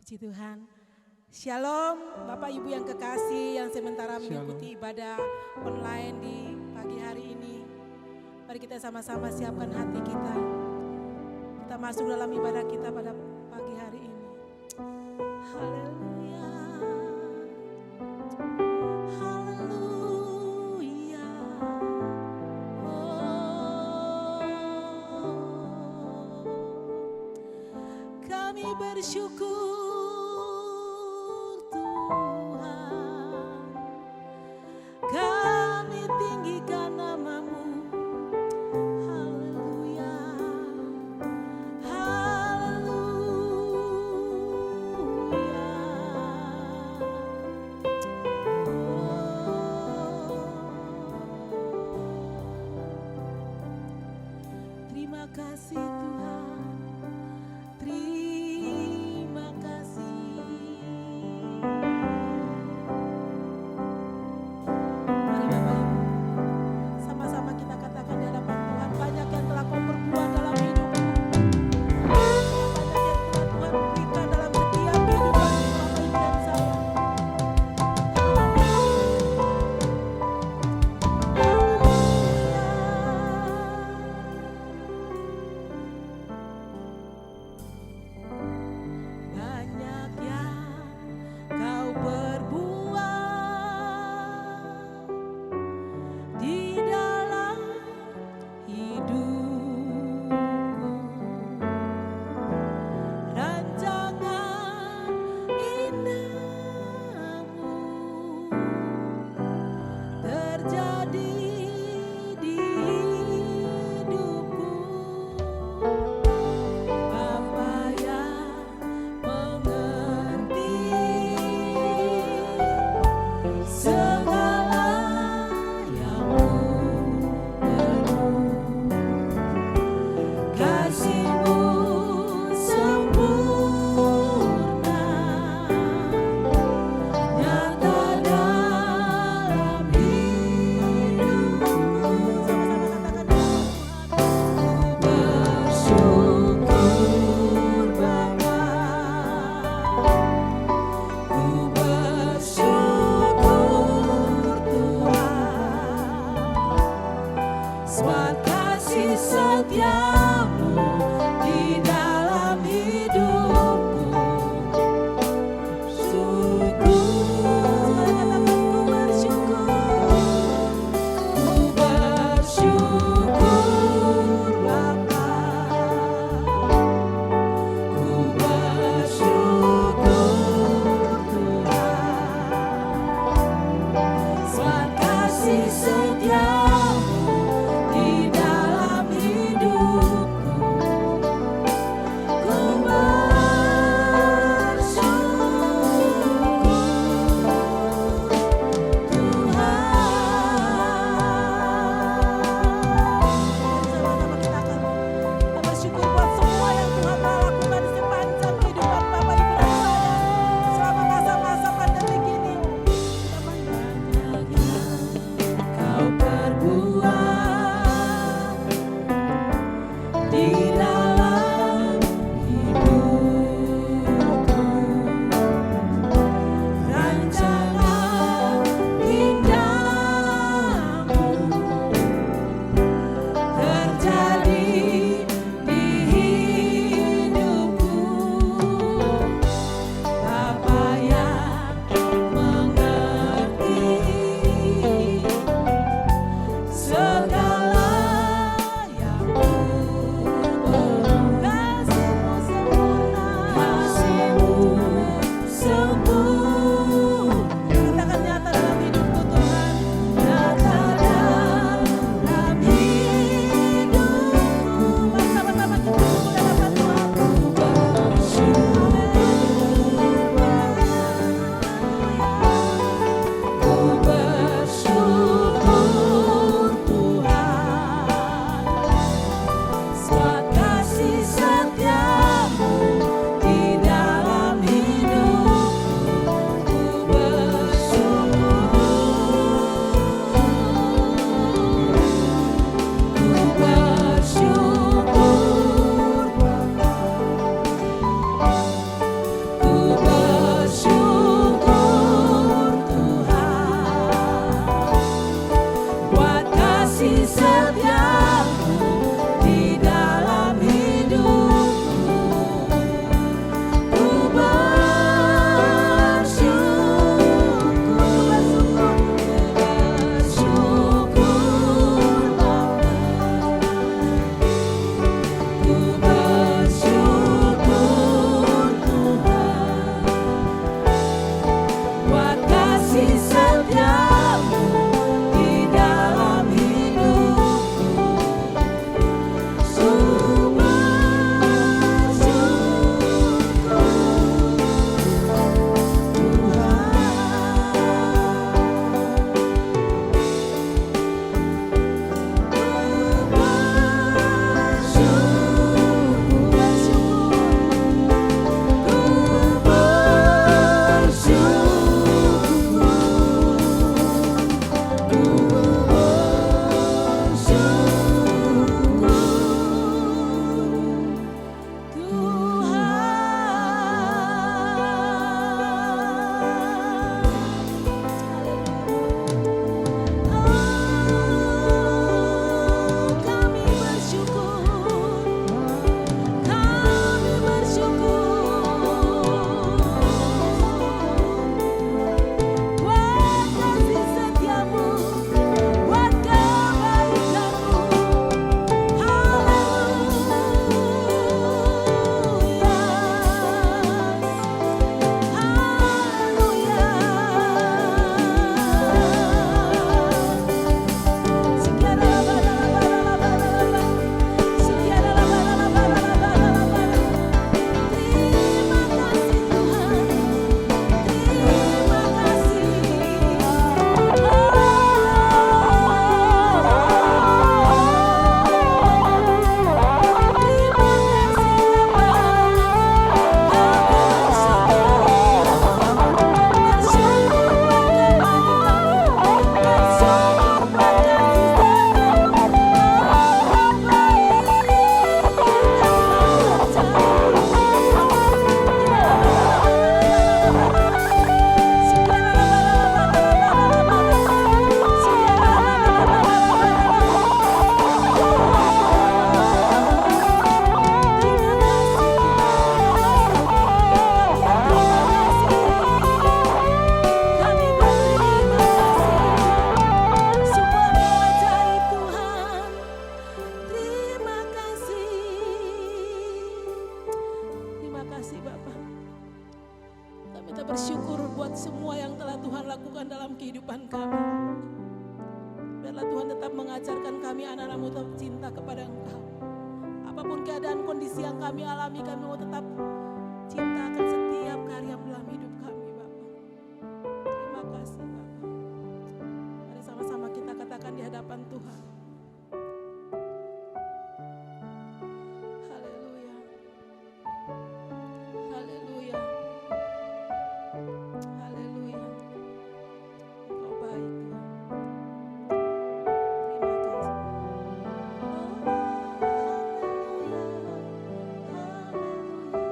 Puji Tuhan. Shalom Bapak Ibu yang kekasih yang sementara mengikuti ibadah online di pagi hari ini. Mari kita sama-sama siapkan hati kita. Kita masuk dalam ibadah kita pada pagi hari ini. Haleluya. Haleluya. Kami bersyukur Tuhan, kami tinggikan namamu. Haleluya, haleluya. Terima kasih Tuhan, terima kasih Kita bersyukur buat semua yang telah Tuhan lakukan dalam kehidupan kami. Biarlah Tuhan tetap mengajarkan kami anak-anak-Mu tetap cinta kepada Engkau. Apapun keadaan kondisi yang kami alami, kami mau tetap cinta akan setiap karya dalam hidup kami, Bapa. Terima kasih, Bapa. Mari sama-sama kita katakan di hadapan Tuhan. Haleluya. Haleluya. Haleluya. Engkau baik, Tuhan. Terima kasih. Haleluya. Haleluya.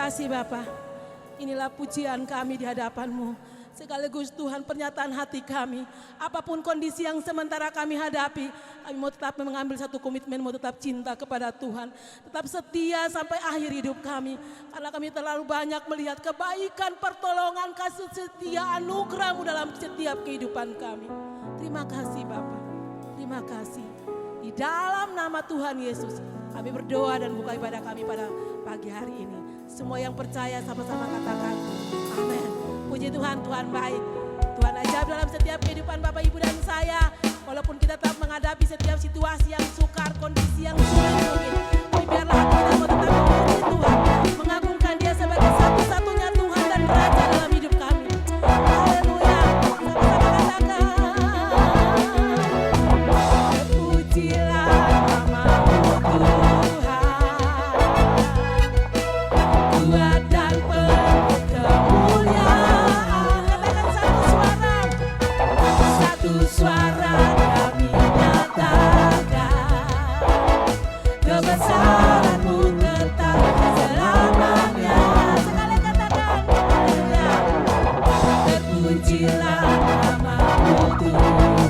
kasih Bapa. Inilah pujian kami di hadapan-Mu. Sekaligus Tuhan pernyataan hati kami. Apapun kondisi yang sementara kami hadapi, kami mau tetap mengambil satu komitmen, mau tetap cinta kepada Tuhan. Tetap setia sampai akhir hidup kami. Karena kami terlalu banyak melihat kebaikan, pertolongan, kasih setia, anugerah-Mu dalam setiap kehidupan kami. Terima kasih Bapa. Terima kasih. Di dalam nama Tuhan Yesus, kami berdoa dan buka ibadah kami pada pagi hari ini. Semua yang percaya sama-sama katakan amin. Puji Tuhan, Tuhan baik. Tuhan ajaib dalam setiap kehidupan Bapak Ibu dan saya. Walaupun kita tetap menghadapi setiap situasi yang sukar, kondisi yang sulit mungkin. Tapi biarlah hati kita mau tetap memuji Tuhan. Mengagungkan Dia sebagai satu-satunya Tuhan dan Raja dalam hidup kami. Haleluya. Sama-sama katakan. Pujilah nama-Mu Tuhan. Kuat dan penuh kemuliaan. Satu suara kami nyatakan kebesaran-Mu tetap selamanya. Sekali katakan haleluya. Terpujilah nama-Mu Tuhan.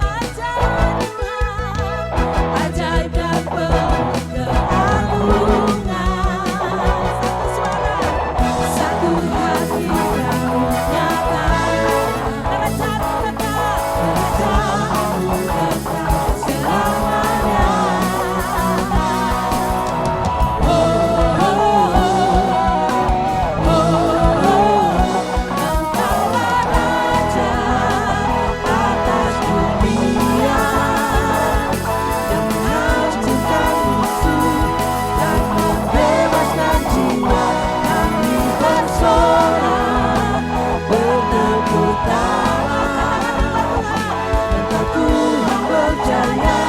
Ajaib Tuhan, ajaib dan penuh keagungan. Satu suara, satu hati kami nyatakan kerajaan-Mu tetap selamanya. Oh, oh, oh, oh, Engkaulah Raja atas dunia, yang menghancurkan musuh dan membebaskan jiwa. Kami bersorak bertepuk tangan, Engkau Tuhan berjaya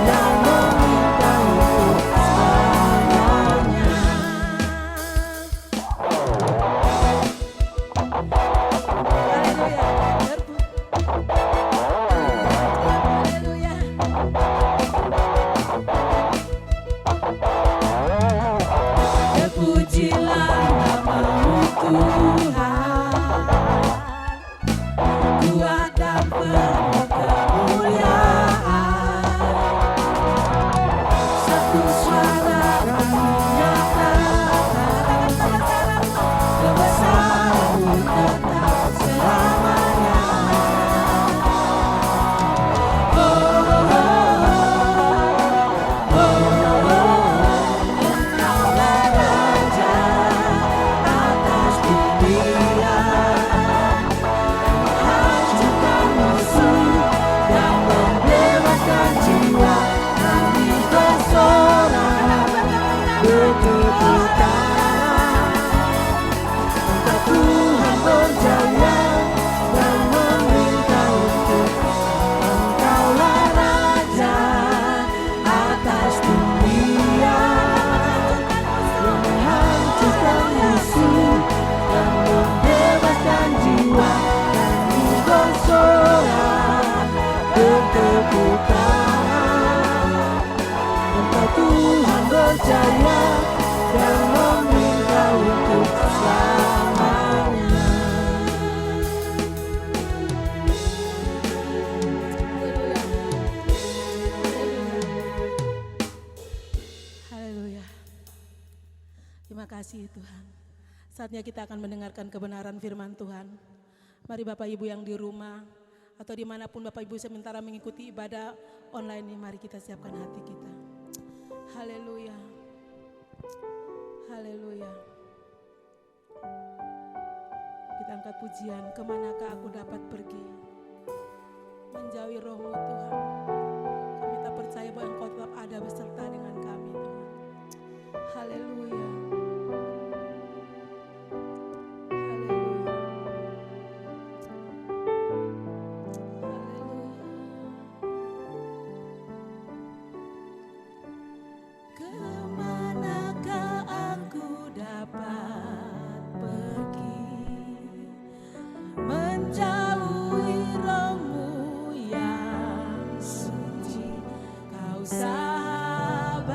dan meminta untuk selamanya. Haleluya. Haleluya. Terpujilah nama-Mu Tuhan. Kuat dan penuh kemuliaan. Satu suara kami nyatakan kebesaran-Mu tetap selamanya. Oh, oh, oh, Engkaulah Raja atas dunia, hancurkan musuh dan membebaskan jiwa. Kami bersorak bertepuk tangan, Engkau Tuhan berjaya dan meminta untuk Engkaulah Raja atas dunia, yang menghancurkan musuh dan membebaskan jiwa. Kami bersorak bertepuk tangan, Engkau Tuhan berjaya dan meminta untuk selamanya. Haleluya. Terima kasih Tuhan. Saatnya kita akan mendengarkan kebenaran firman Tuhan. Mari Bapak Ibu yang di rumah atau dimanapun Bapak Ibu sementara mengikuti ibadah online ini, mari kita siapkan hati kita. Haleluya. Haleluya. Kita angkat pujian, kemanakah aku dapat pergi? Menjauhi Roh-Mu Tuhan. Kami tak percaya bahwa Engkau tetap ada beserta dengan kami Tuhan. Haleluya. Kemanakah aku dapat pergi? Menjauhi Roh-Mu yang suci, Kau sahabat.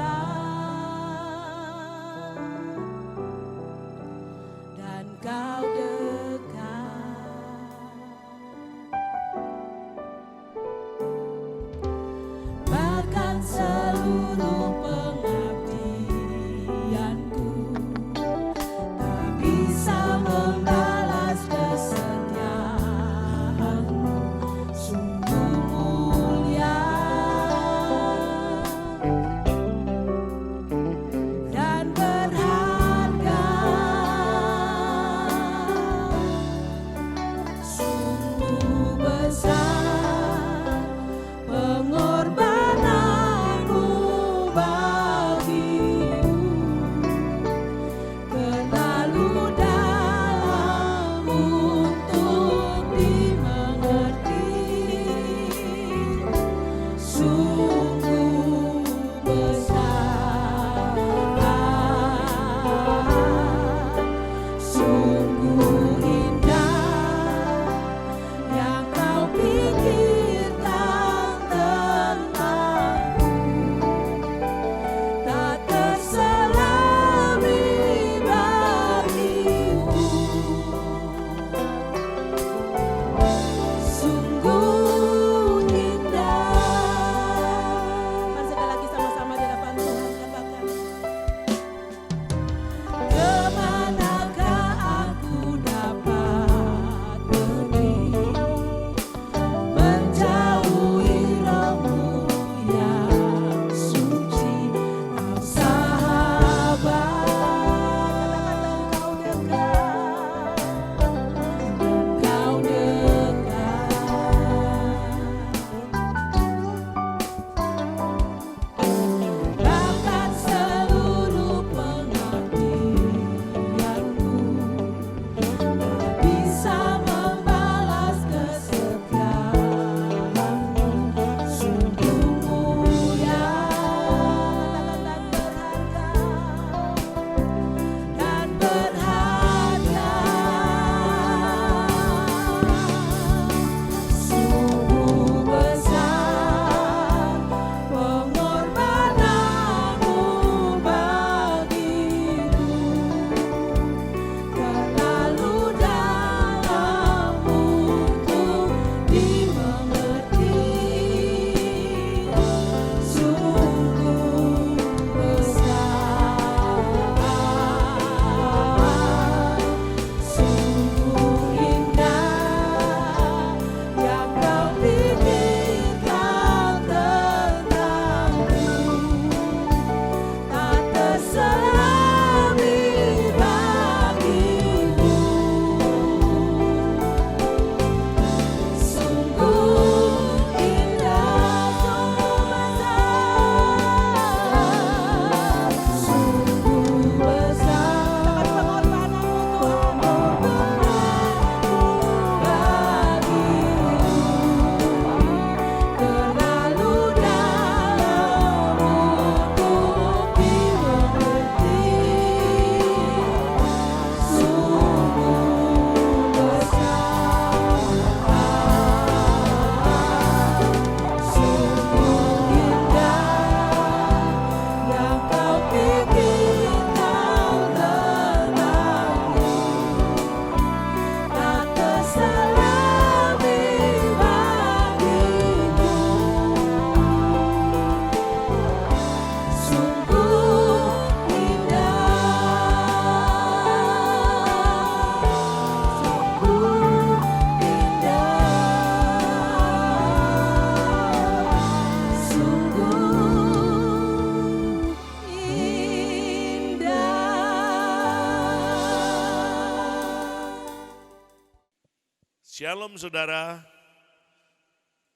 Shalom saudara,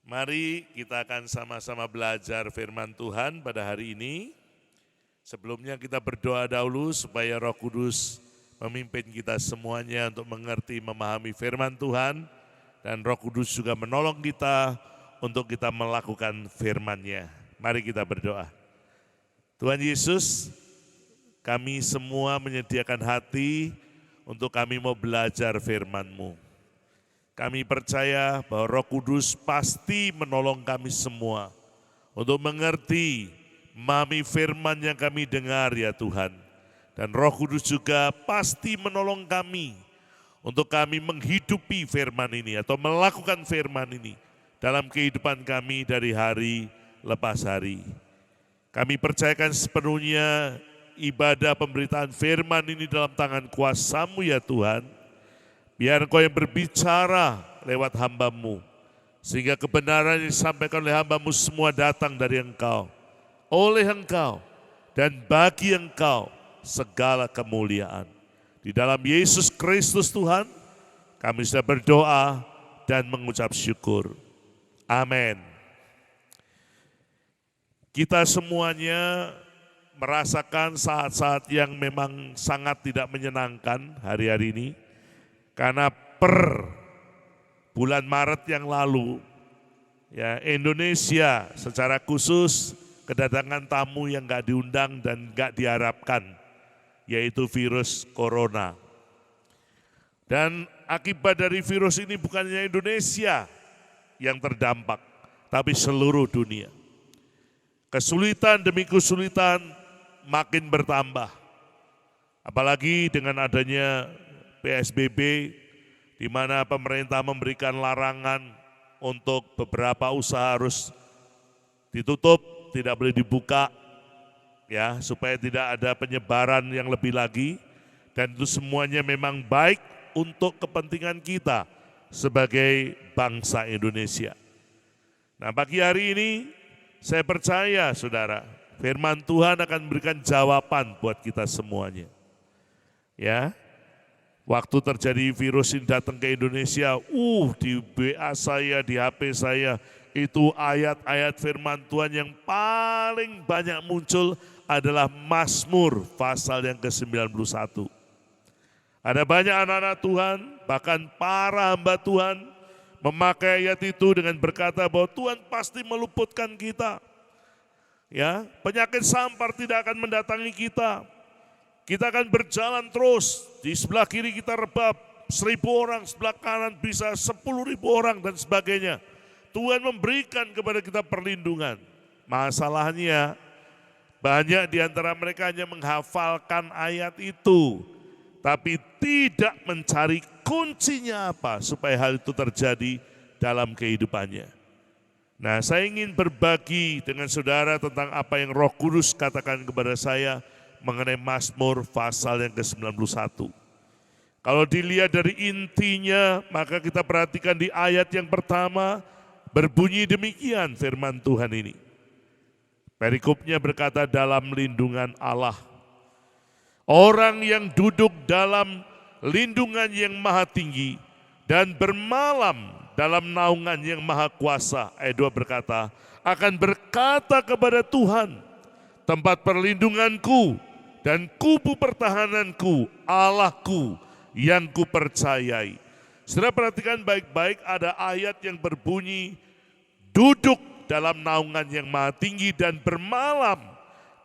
mari kita akan sama-sama belajar firman Tuhan pada hari ini. Sebelumnya kita berdoa dahulu supaya Roh Kudus memimpin kita semuanya untuk mengerti, memahami firman Tuhan. Dan Roh Kudus juga menolong kita untuk kita melakukan firman-Nya. Mari kita berdoa. Tuhan Yesus, kami semua menyediakan hati untuk kami mau belajar firman-Mu. Kami percaya bahwa Roh Kudus pasti menolong kami semua untuk mengerti, memahami firman yang kami dengar ya Tuhan. Dan Roh Kudus juga pasti menolong kami untuk kami menghidupi firman ini atau melakukan firman ini dalam kehidupan kami dari hari lepas hari. Kami percayakan sepenuhnya ibadah pemberitaan firman ini dalam tangan kuasa-Mu ya Tuhan. Biar Engkau yang berbicara lewat hamba-Mu, sehingga kebenaran yang disampaikan oleh hamba-Mu semua datang dari Engkau, oleh Engkau, dan bagi Engkau segala kemuliaan. Di dalam Yesus Kristus Tuhan, kami sudah berdoa dan mengucap syukur. Amin. Kita semuanya merasakan saat-saat yang memang sangat tidak menyenangkan hari-hari ini. Karena per bulan Maret yang lalu, ya Indonesia secara khusus kedatangan tamu yang gak diundang dan gak diharapkan, yaitu virus corona. Dan akibat dari virus ini bukannya Indonesia yang terdampak, tapi seluruh dunia. Kesulitan demi kesulitan makin bertambah. Apalagi dengan adanya PSBB, di mana pemerintah memberikan larangan untuk beberapa usaha harus ditutup, tidak boleh dibuka, ya supaya tidak ada penyebaran yang lebih lagi. Dan itu semuanya memang baik untuk kepentingan kita sebagai bangsa Indonesia. Nah, pagi hari ini saya percaya saudara, firman Tuhan akan memberikan jawaban buat kita semuanya. Ya. Waktu terjadi virus ini datang ke Indonesia, di WA saya, di HP saya, itu ayat-ayat firman Tuhan yang paling banyak muncul adalah Mazmur pasal yang ke-91. Ada banyak anak-anak Tuhan, bahkan para hamba Tuhan, memakai ayat itu dengan berkata bahwa Tuhan pasti meluputkan kita. Ya, penyakit sampar tidak akan mendatangi kita. Kita akan berjalan terus, di sebelah kiri kita rebab 1.000 orang, sebelah kanan bisa 10.000 orang dan sebagainya. Tuhan memberikan kepada kita perlindungan. Masalahnya banyak di antara mereka hanya menghafalkan ayat itu, tapi tidak mencari kuncinya apa supaya hal itu terjadi dalam kehidupannya. Nah, saya ingin berbagi dengan saudara tentang apa yang Roh Kudus katakan kepada saya mengenai Mazmur pasal yang ke-91. Kalau dilihat dari intinya, maka kita perhatikan di ayat yang pertama, berbunyi demikian firman Tuhan ini. Perikopnya berkata, dalam lindungan Allah. Orang yang duduk dalam lindungan yang maha tinggi dan bermalam dalam naungan yang maha kuasa. Ayat 2 berkata, akan berkata kepada Tuhan, tempat perlindunganku dan kubu pertahananku, Allahku yang kupercayai. Saudara perhatikan baik-baik, ada ayat yang berbunyi, duduk dalam naungan yang maha tinggi dan bermalam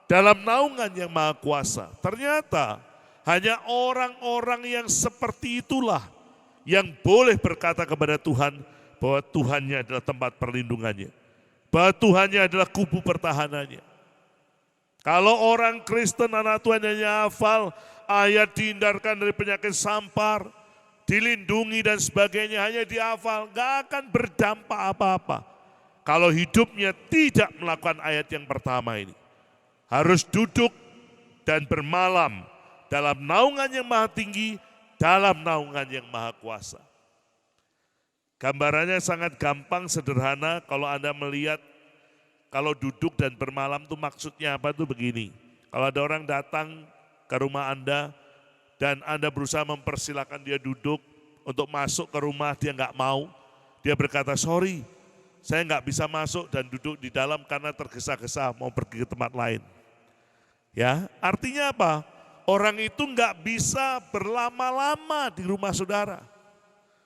dalam naungan yang maha kuasa. Ternyata hanya orang-orang yang seperti itulah yang boleh berkata kepada Tuhan bahwa Tuhannya adalah tempat perlindungannya, bahwa Tuhannya adalah kubu pertahanannya. Kalau orang Kristen anak Tuhan hanya hafal ayat dihindarkan dari penyakit sampar, dilindungi dan sebagainya, hanya dihafal, gak akan berdampak apa-apa. Kalau hidupnya tidak melakukan ayat yang pertama ini. Harus duduk dan bermalam dalam naungan yang maha tinggi, dalam naungan yang maha kuasa. Gambarannya sangat gampang, sederhana. Kalau Anda melihat, kalau duduk dan bermalam itu maksudnya apa tuh begini. Kalau ada orang datang ke rumah Anda dan Anda berusaha mempersilahkan dia duduk, untuk masuk ke rumah, dia nggak mau. Dia berkata, sorry, saya nggak bisa masuk dan duduk di dalam karena tergesa-gesa mau pergi ke tempat lain. Ya, artinya apa? Orang itu nggak bisa berlama-lama di rumah saudara.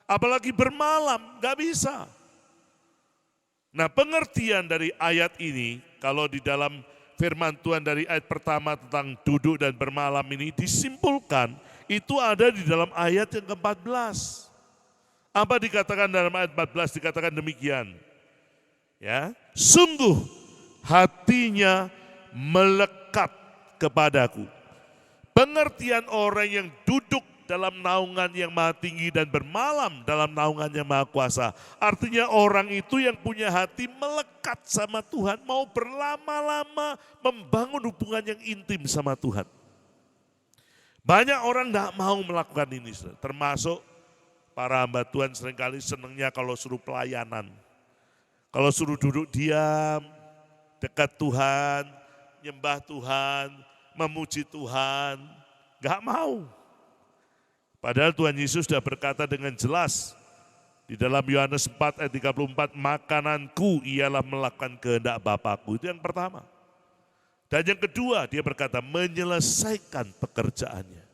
Apalagi bermalam, nggak bisa. Nah, pengertian dari ayat ini, kalau di dalam firman Tuhan dari ayat pertama tentang duduk dan bermalam ini disimpulkan, itu ada di dalam ayat yang ke-14. Apa dikatakan dalam ayat 14? Dikatakan demikian. Ya, sungguh hatinya melekat kepadaku. Pengertian orang yang duduk dalam naungan yang maha tinggi dan bermalam dalam naungan yang maha kuasa. Artinya orang itu yang punya hati melekat sama Tuhan, mau berlama-lama membangun hubungan yang intim sama Tuhan. Banyak orang gak mau melakukan ini, termasuk para hamba Tuhan seringkali senangnya kalau suruh pelayanan. Kalau suruh duduk diam, dekat Tuhan, nyembah Tuhan, memuji Tuhan, gak mau. Padahal Tuhan Yesus sudah berkata dengan jelas di dalam Yohanes 4 ayat 34, makananku ialah melakukan kehendak Bapa-Ku. Itu yang pertama. Dan yang kedua, dia berkata menyelesaikan pekerjaannya.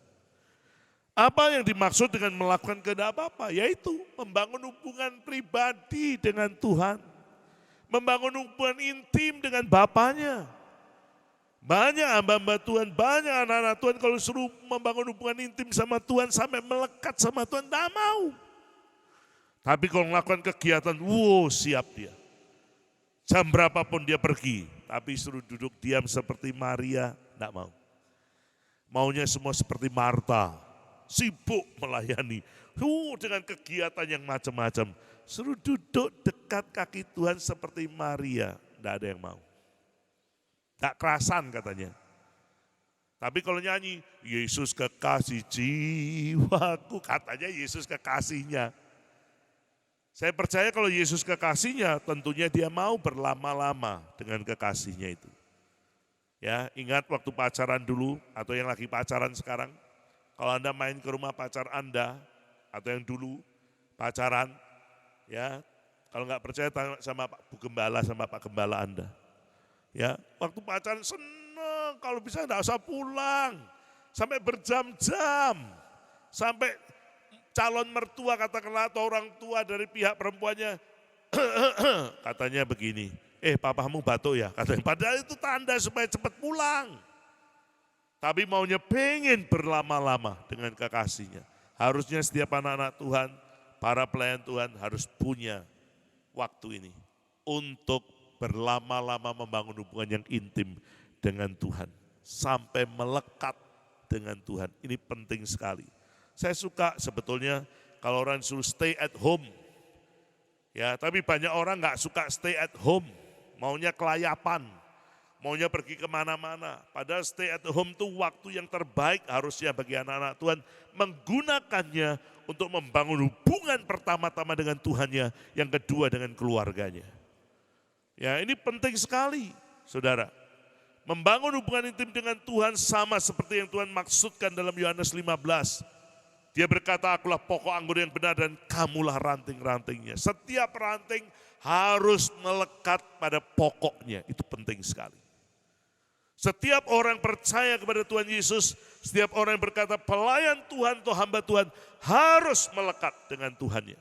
Apa yang dimaksud dengan melakukan kehendak Bapa? Yaitu membangun hubungan pribadi dengan Tuhan. Membangun hubungan intim dengan Bapanya. Banyak hamba-hamba Tuhan, banyak anak-anak Tuhan kalau suruh membangun hubungan intim sama Tuhan sampai melekat sama Tuhan, tidak mau. Tapi kalau melakukan kegiatan, wow siap dia. Jam berapapun dia pergi, tapi suruh duduk diam seperti Maria, tidak mau. Maunya semua seperti Marta, sibuk melayani. Dengan kegiatan yang macam-macam. Suruh duduk dekat kaki Tuhan seperti Maria, tidak ada yang mau. Tak kerasan katanya. Tapi kalau nyanyi, Yesus kekasih jiwaku, katanya Yesus kekasihnya. Saya percaya kalau Yesus kekasihnya, tentunya dia mau berlama-lama dengan kekasihnya itu. Ya, ingat waktu pacaran dulu, atau yang lagi pacaran sekarang, kalau Anda main ke rumah pacar Anda, atau yang dulu pacaran, ya, kalau nggak percaya tanya sama Pak Bu Gembala, sama Pak Gembala Anda. Ya, waktu pacaran senang, kalau bisa enggak usah pulang. Sampai berjam-jam. Sampai calon mertua katakanlah atau orang tua dari pihak perempuannya katanya begini, papamu batuk ya, katanya. Padahal itu tanda supaya cepat pulang. Tapi maunya pengen berlama-lama dengan kekasihnya. Harusnya setiap anak-anak Tuhan, para pelayan Tuhan harus punya waktu ini untuk berlama-lama membangun hubungan yang intim dengan Tuhan. Sampai melekat dengan Tuhan. Ini penting sekali. Saya suka sebetulnya kalau orang suruh stay at home. Ya, tapi banyak orang gak suka stay at home. Maunya kelayapan. Maunya pergi kemana-mana. Padahal stay at home itu waktu yang terbaik harusnya bagi anak-anak Tuhan. Menggunakannya untuk membangun hubungan pertama-tama dengan Tuhannya. Yang kedua dengan keluarganya. Ya, ini penting sekali, saudara. Membangun hubungan intim dengan Tuhan sama seperti yang Tuhan maksudkan dalam Yohanes 15. Dia berkata, akulah pokok anggur yang benar dan kamulah ranting-rantingnya. Setiap ranting harus melekat pada pokoknya, itu penting sekali. Setiap orang percaya kepada Tuhan Yesus, setiap orang yang berkata pelayan Tuhan atau hamba Tuhan harus melekat dengan Tuhannya.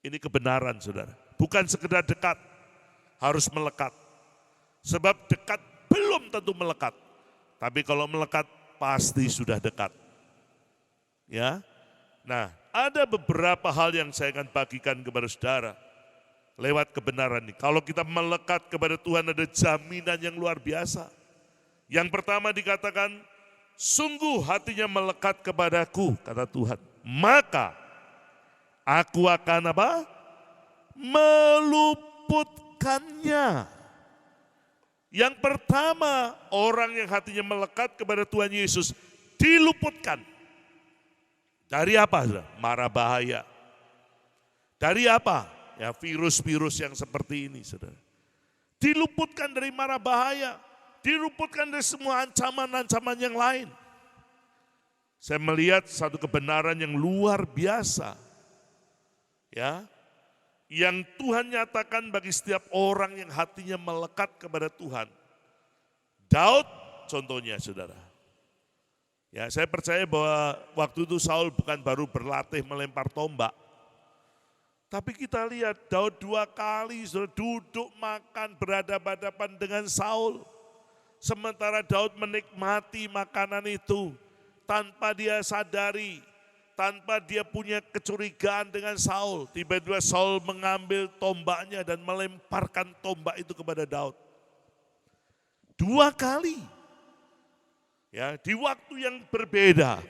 Ini kebenaran, saudara. Bukan sekedar dekat. Harus melekat. Sebab dekat belum tentu melekat. Tapi kalau melekat pasti sudah dekat. Ya. Nah, ada beberapa hal yang saya akan bagikan kepada saudara lewat kebenaran ini. Kalau kita melekat kepada Tuhan ada jaminan yang luar biasa. Yang pertama dikatakan, sungguh hatinya melekat kepadaku, kata Tuhan. Maka aku akan apa? Meluputkannya. Yang pertama, orang yang hatinya melekat kepada Tuhan Yesus diluputkan. Dari apa? Mara bahaya. Dari apa? Ya, virus-virus yang seperti ini, saudara. Diluputkan dari mara bahaya. Diluputkan dari semua ancaman-ancaman yang lain. Saya melihat satu kebenaran yang luar biasa. Ya, yang Tuhan nyatakan bagi setiap orang yang hatinya melekat kepada Tuhan. Daud contohnya, saudara. Ya, saya percaya bahwa waktu itu Saul bukan baru berlatih melempar tombak. Tapi kita lihat Daud 2 kali saudara, duduk makan berhadapan-hadapan dengan Saul. Sementara Daud menikmati makanan itu tanpa dia sadari, tanpa dia punya kecurigaan dengan Saul. Tiba-tiba Saul mengambil tombaknya dan melemparkan tombak itu kepada Daud. 2 kali. Ya, di waktu yang berbeda.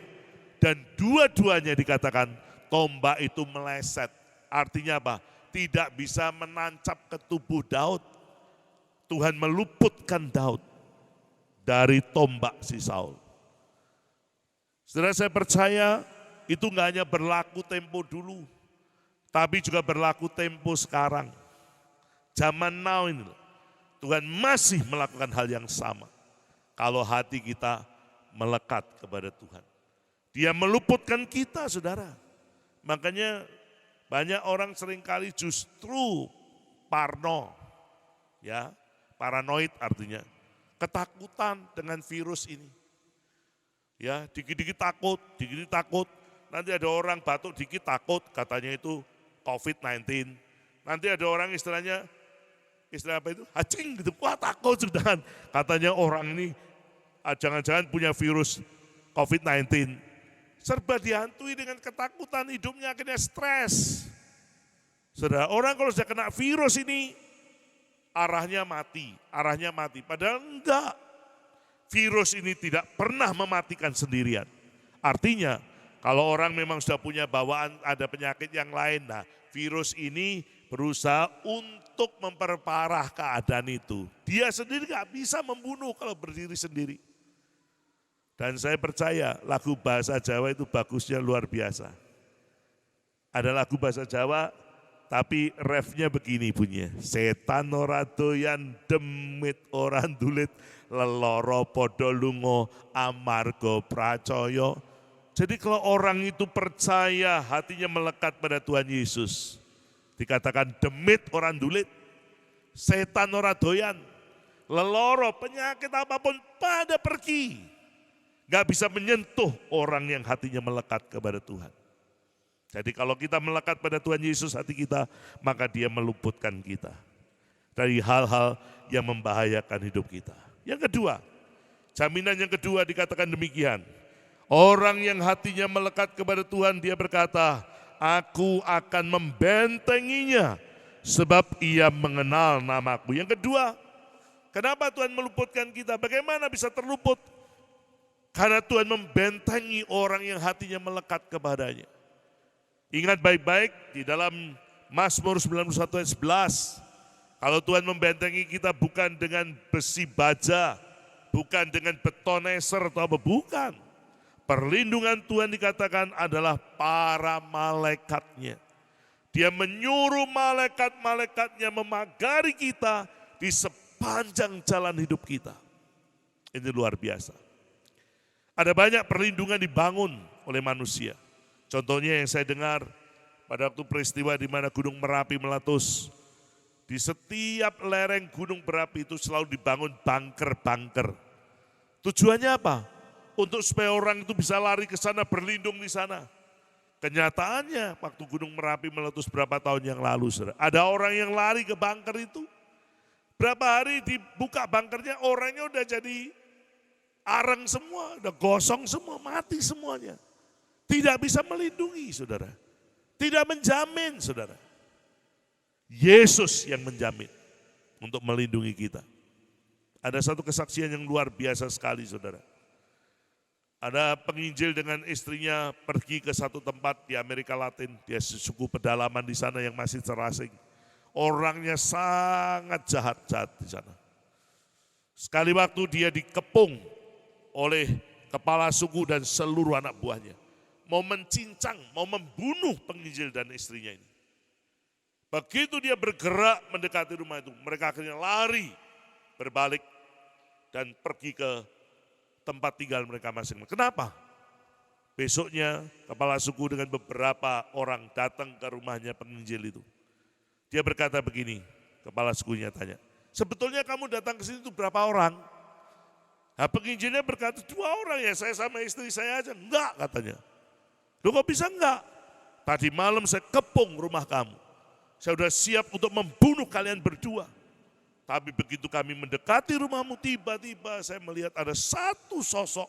Dan dua-duanya dikatakan tombak itu meleset. Artinya apa? Tidak bisa menancap ke tubuh Daud. Tuhan meluputkan Daud dari tombak si Saul. Saudara, saya percaya itu enggak hanya berlaku tempo dulu, tapi juga berlaku tempo sekarang. Zaman now ini, Tuhan masih melakukan hal yang sama. Kalau hati kita melekat kepada Tuhan. Dia meluputkan kita, saudara. Makanya banyak orang seringkali justru paranoid artinya. Ketakutan dengan virus ini. Ya, dikit-dikit takut. Nanti ada orang batuk dikit takut, katanya itu COVID-19. Nanti ada orang istilah apa itu? Hacing gitu, wah takut sudah. Katanya orang ini jangan-jangan punya virus COVID-19. Serba dihantui dengan ketakutan, hidupnya akhirnya stres. Saudara, orang kalau sudah kena virus ini, arahnya mati. Padahal enggak. Virus ini tidak pernah mematikan sendirian. Artinya, kalau orang memang sudah punya bawaan, ada penyakit yang lain, nah virus ini berusaha untuk memperparah keadaan itu. Dia sendiri gak bisa membunuh kalau berdiri sendiri. Dan saya percaya lagu bahasa Jawa itu bagusnya luar biasa. Ada lagu bahasa Jawa, tapi refnya begini bunyinya. Setan ora doyan demit ora ndulit leloro padha lunga amarga pracaya. Jadi kalau orang itu percaya, hatinya melekat pada Tuhan Yesus, dikatakan demit ora ndulit, setan ora doyan, leloro penyakit apapun pada pergi. Gak bisa menyentuh orang yang hatinya melekat kepada Tuhan. Jadi kalau kita melekat pada Tuhan Yesus hati kita, maka Dia meluputkan kita dari hal-hal yang membahayakan hidup kita. Yang kedua, jaminan yang kedua dikatakan demikian. Orang yang hatinya melekat kepada Tuhan, dia berkata, aku akan membentenginya sebab ia mengenal namaku. Yang kedua, kenapa Tuhan meluputkan kita? Bagaimana bisa terluput? Karena Tuhan membentengi orang yang hatinya melekat kepadanya. Ingat baik-baik di dalam Mazmur 91 ayat 11. Kalau Tuhan membentengi kita bukan dengan besi baja, bukan dengan betoneser atau apa, bukan. Perlindungan Tuhan dikatakan adalah para malaikatnya. Dia menyuruh malaikat-malaikatnya memagari kita di sepanjang jalan hidup kita. Ini luar biasa. Ada banyak perlindungan dibangun oleh manusia. Contohnya yang saya dengar pada waktu peristiwa di mana Gunung Merapi meletus. Di setiap lereng gunung berapi itu selalu dibangun bunker-bunker. Tujuannya apa? Untuk supaya orang itu bisa lari ke sana, berlindung di sana. Kenyataannya waktu Gunung Merapi meletus berapa tahun yang lalu, saudara, ada orang yang lari ke bunker itu. Berapa hari dibuka bunkernya, orangnya udah jadi arang semua, udah gosong semua, mati semuanya. Tidak bisa melindungi, saudara. Tidak menjamin, saudara. Yesus yang menjamin untuk melindungi kita. Ada satu kesaksian yang luar biasa sekali, saudara. Ada penginjil dengan istrinya pergi ke satu tempat di Amerika Latin. Dia suku pedalaman di sana yang masih terasing. Orangnya sangat jahat-jahat di sana. Sekali waktu dia dikepung oleh kepala suku dan seluruh anak buahnya. Mau mencincang, mau membunuh penginjil dan istrinya ini. Begitu dia bergerak mendekati rumah itu, mereka akhirnya lari, berbalik, dan pergi ke tempat tinggal mereka masing-masing. Kenapa? Besoknya kepala suku dengan beberapa orang datang ke rumahnya penginjil itu. Dia berkata begini, kepala sukunya tanya, sebetulnya kamu datang ke sini itu berapa orang? Nah, penginjilnya berkata 2 orang ya, saya sama istri saya aja. Enggak katanya. Loh kok bisa enggak? Tadi malam saya kepung rumah kamu. Saya sudah siap untuk membunuh kalian berdua. Tapi begitu kami mendekati rumahmu, tiba-tiba saya melihat ada satu sosok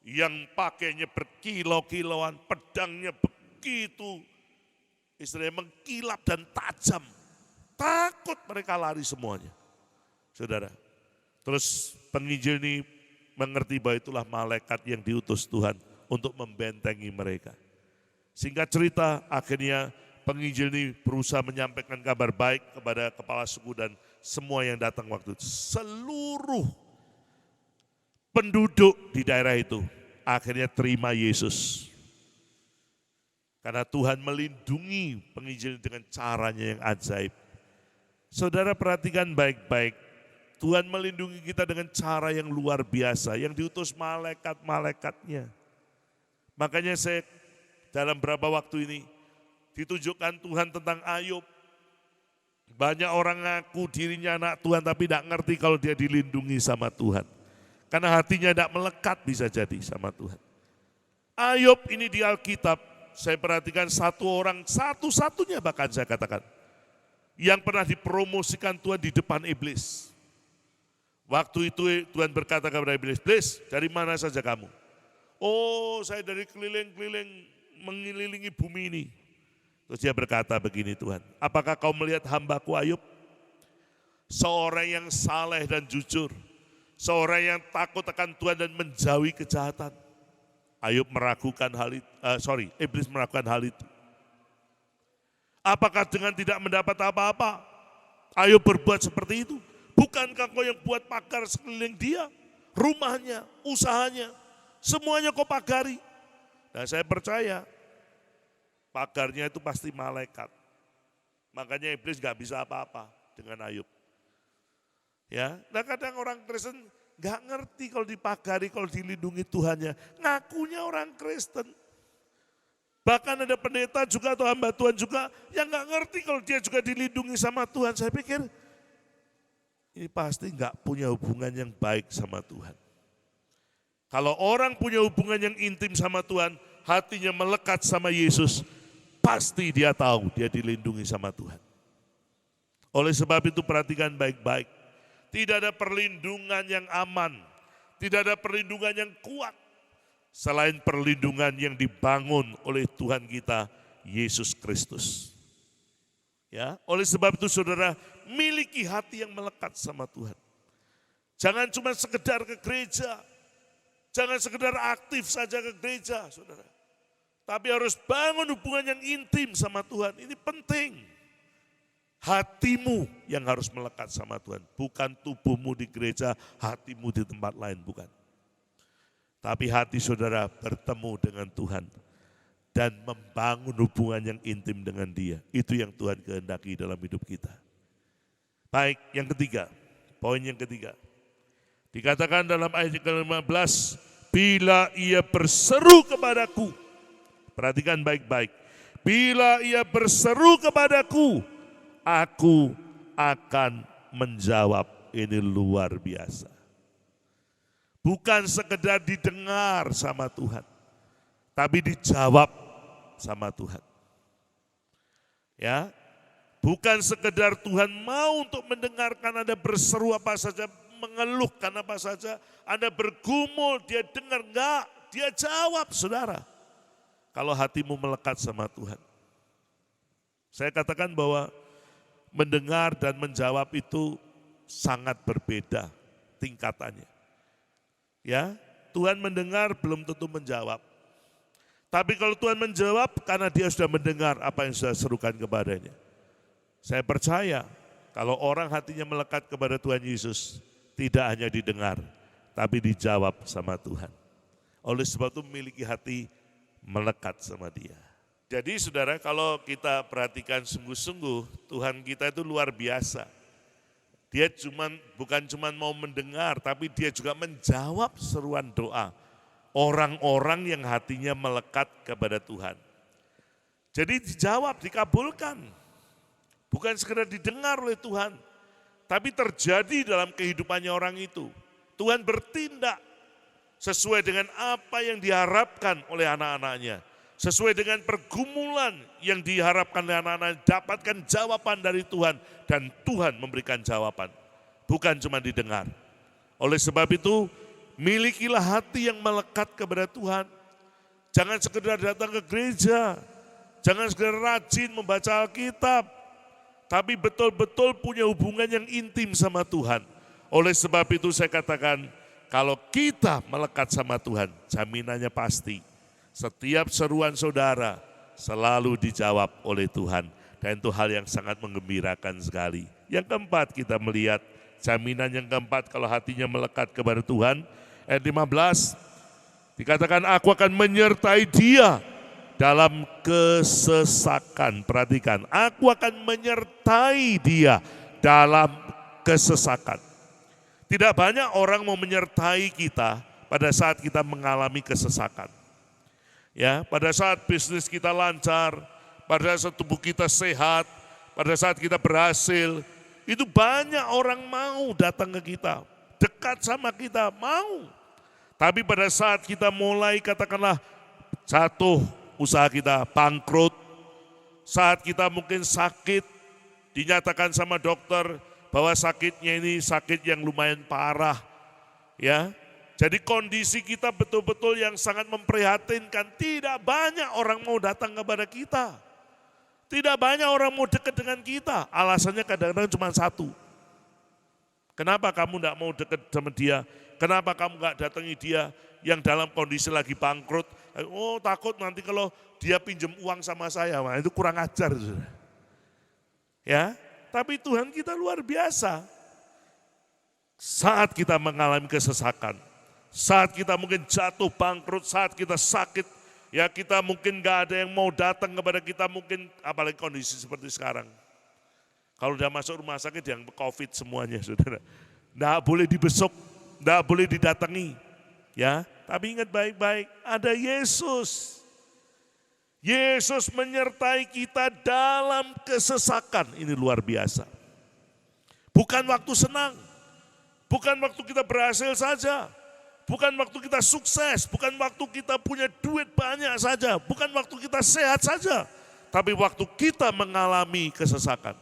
yang pakainya berkilau-kilauan, pedangnya begitu istilahnya mengkilap dan tajam. Takut mereka lari semuanya. Saudara, terus penginjil ini mengerti bahwa itulah malaikat yang diutus Tuhan untuk membentengi mereka. Singkat cerita, akhirnya penginjil ini berusaha menyampaikan kabar baik kepada kepala suku dan semua yang datang waktu itu. Seluruh penduduk di daerah itu akhirnya terima Yesus. Karena Tuhan melindungi penginjil dengan caranya yang ajaib. Saudara perhatikan baik-baik. Tuhan melindungi kita dengan cara yang luar biasa, yang diutus malaikat-malaikatnya. Makanya saya dalam beberapa waktu ini ditunjukkan Tuhan tentang Ayub. Banyak orang ngaku dirinya anak Tuhan tapi tidak ngerti kalau dia dilindungi sama Tuhan. Karena hatinya tidak melekat bisa jadi sama Tuhan. Ayub ini di Alkitab, saya perhatikan satu orang, satu-satunya bahkan saya katakan, yang pernah dipromosikan Tuhan di depan iblis. Waktu itu Tuhan berkata kepada iblis, "Iblis, dari mana saja kamu?" "Oh, saya dari keliling-keliling mengelilingi bumi ini." Terus dia berkata begini, "Tuhan, apakah kau melihat hambaku Ayub? Seorang yang saleh dan jujur, seorang yang takut akan Tuhan dan menjauhi kejahatan." Ayub meragukan hal itu, iblis meragukan hal itu. Apakah dengan tidak mendapat apa-apa, Ayub berbuat seperti itu? Bukankah kau yang buat pagar sekeliling dia, rumahnya, usahanya, semuanya kau pagari? Nah, saya percaya pagarnya itu pasti malaikat. Makanya iblis gak bisa apa-apa dengan Ayub. Ya, nah kadang orang Kristen gak ngerti kalau dipagari, kalau dilindungi Tuhannya. Ngakunya orang Kristen. Bahkan ada pendeta juga atau hamba Tuhan juga yang gak ngerti kalau dia juga dilindungi sama Tuhan. Saya pikir ini pasti gak punya hubungan yang baik sama Tuhan. Kalau orang punya hubungan yang intim sama Tuhan, hatinya melekat sama Yesus, pasti dia tahu dia dilindungi sama Tuhan. Oleh sebab itu perhatikan baik-baik. Tidak ada perlindungan yang aman, tidak ada perlindungan yang kuat selain perlindungan yang dibangun oleh Tuhan kita Yesus Kristus. Ya, oleh sebab itu saudara miliki hati yang melekat sama Tuhan. Jangan cuma sekedar ke gereja, jangan sekedar aktif saja ke gereja, saudara. Tapi harus bangun hubungan yang intim sama Tuhan. Ini penting. Hatimu yang harus melekat sama Tuhan. Bukan tubuhmu di gereja, hatimu di tempat lain, bukan. Tapi hati saudara bertemu dengan Tuhan. Dan membangun hubungan yang intim dengan Dia. Itu yang Tuhan kehendaki dalam hidup kita. Baik, yang ketiga. Poin yang ketiga. Dikatakan dalam ayat ke-15. Bila ia berseru kepadaku. Perhatikan baik-baik. Bila ia berseru kepadaku, aku akan menjawab. Ini luar biasa. Bukan sekedar didengar sama Tuhan, tapi dijawab sama Tuhan. Ya, bukan sekedar Tuhan mau untuk mendengarkan Anda berseru apa saja, mengeluhkan apa saja, Anda bergumul, dia dengar, enggak, dia jawab, saudara. Kalau hatimu melekat sama Tuhan. Saya katakan bahwa mendengar dan menjawab itu sangat berbeda tingkatannya. Ya, Tuhan mendengar belum tentu menjawab. Tapi kalau Tuhan menjawab karena dia sudah mendengar apa yang sudah serukan kepadanya. Saya percaya kalau orang hatinya melekat kepada Tuhan Yesus, tidak hanya didengar, tapi dijawab sama Tuhan. Oleh sebab itu memiliki hati melekat sama Dia. Jadi saudara, kalau kita perhatikan sungguh-sungguh, Tuhan kita itu luar biasa. Dia bukan cuma mau mendengar, tapi dia juga menjawab seruan doa orang-orang yang hatinya melekat kepada Tuhan. Jadi dijawab, dikabulkan. Bukan sekedar didengar oleh Tuhan, tapi terjadi dalam kehidupannya orang itu. Tuhan bertindak sesuai dengan apa yang diharapkan oleh anak-anaknya. Sesuai dengan pergumulan yang diharapkan oleh anak-anaknya, dapatkan jawaban dari Tuhan. Dan Tuhan memberikan jawaban, bukan cuma didengar. Oleh sebab itu, milikilah hati yang melekat kepada Tuhan. Jangan sekedar datang ke gereja, jangan sekedar rajin membaca Alkitab, tapi betul-betul punya hubungan yang intim sama Tuhan. Oleh sebab itu saya katakan, kalau kita melekat sama Tuhan, jaminannya pasti. Setiap seruan saudara selalu dijawab oleh Tuhan. Dan itu hal yang sangat menggembirakan sekali. Yang keempat kita melihat, jaminan yang keempat kalau hatinya melekat kepada Tuhan. Ayat 15, dikatakan aku akan menyertai dia dalam kesesakan. Perhatikan, aku akan menyertai dia dalam kesesakan. Tidak banyak orang mau menyertai kita pada saat kita mengalami kesesakan. Ya, pada saat bisnis kita lancar, pada saat tubuh kita sehat, pada saat kita berhasil, itu banyak orang mau datang ke kita, dekat sama kita, mau. Tapi pada saat kita mulai katakanlah jatuh, usaha kita bangkrut, saat kita mungkin sakit, dinyatakan sama dokter bahwa sakitnya ini sakit yang lumayan parah, ya. Jadi kondisi kita betul-betul yang sangat memprihatinkan. Tidak banyak orang mau datang kepada kita. Tidak banyak orang mau dekat dengan kita. Alasannya kadang-kadang cuma satu. Kenapa kamu tidak mau dekat sama dia? Kenapa kamu nggak datangi dia yang dalam kondisi lagi bangkrut? Oh, takut nanti kalau dia pinjam uang sama saya. Wah, itu kurang ajar. Ya, tapi Tuhan kita luar biasa. Saat kita mengalami kesesakan, saat kita mungkin jatuh bangkrut, saat kita sakit, ya kita mungkin gak ada yang mau datang kepada kita, mungkin apalagi kondisi seperti sekarang. Kalau udah masuk rumah sakit yang COVID semuanya, saudara. Nggak boleh dibesuk, nggak boleh didatangi. Ya, tapi ingat baik-baik, ada Yesus. Yesus menyertai kita dalam kesesakan, ini luar biasa. Bukan waktu senang, bukan waktu kita berhasil saja. Bukan waktu kita sukses, bukan waktu kita punya duit banyak saja, bukan waktu kita sehat saja. Tapi waktu kita mengalami kesesakan,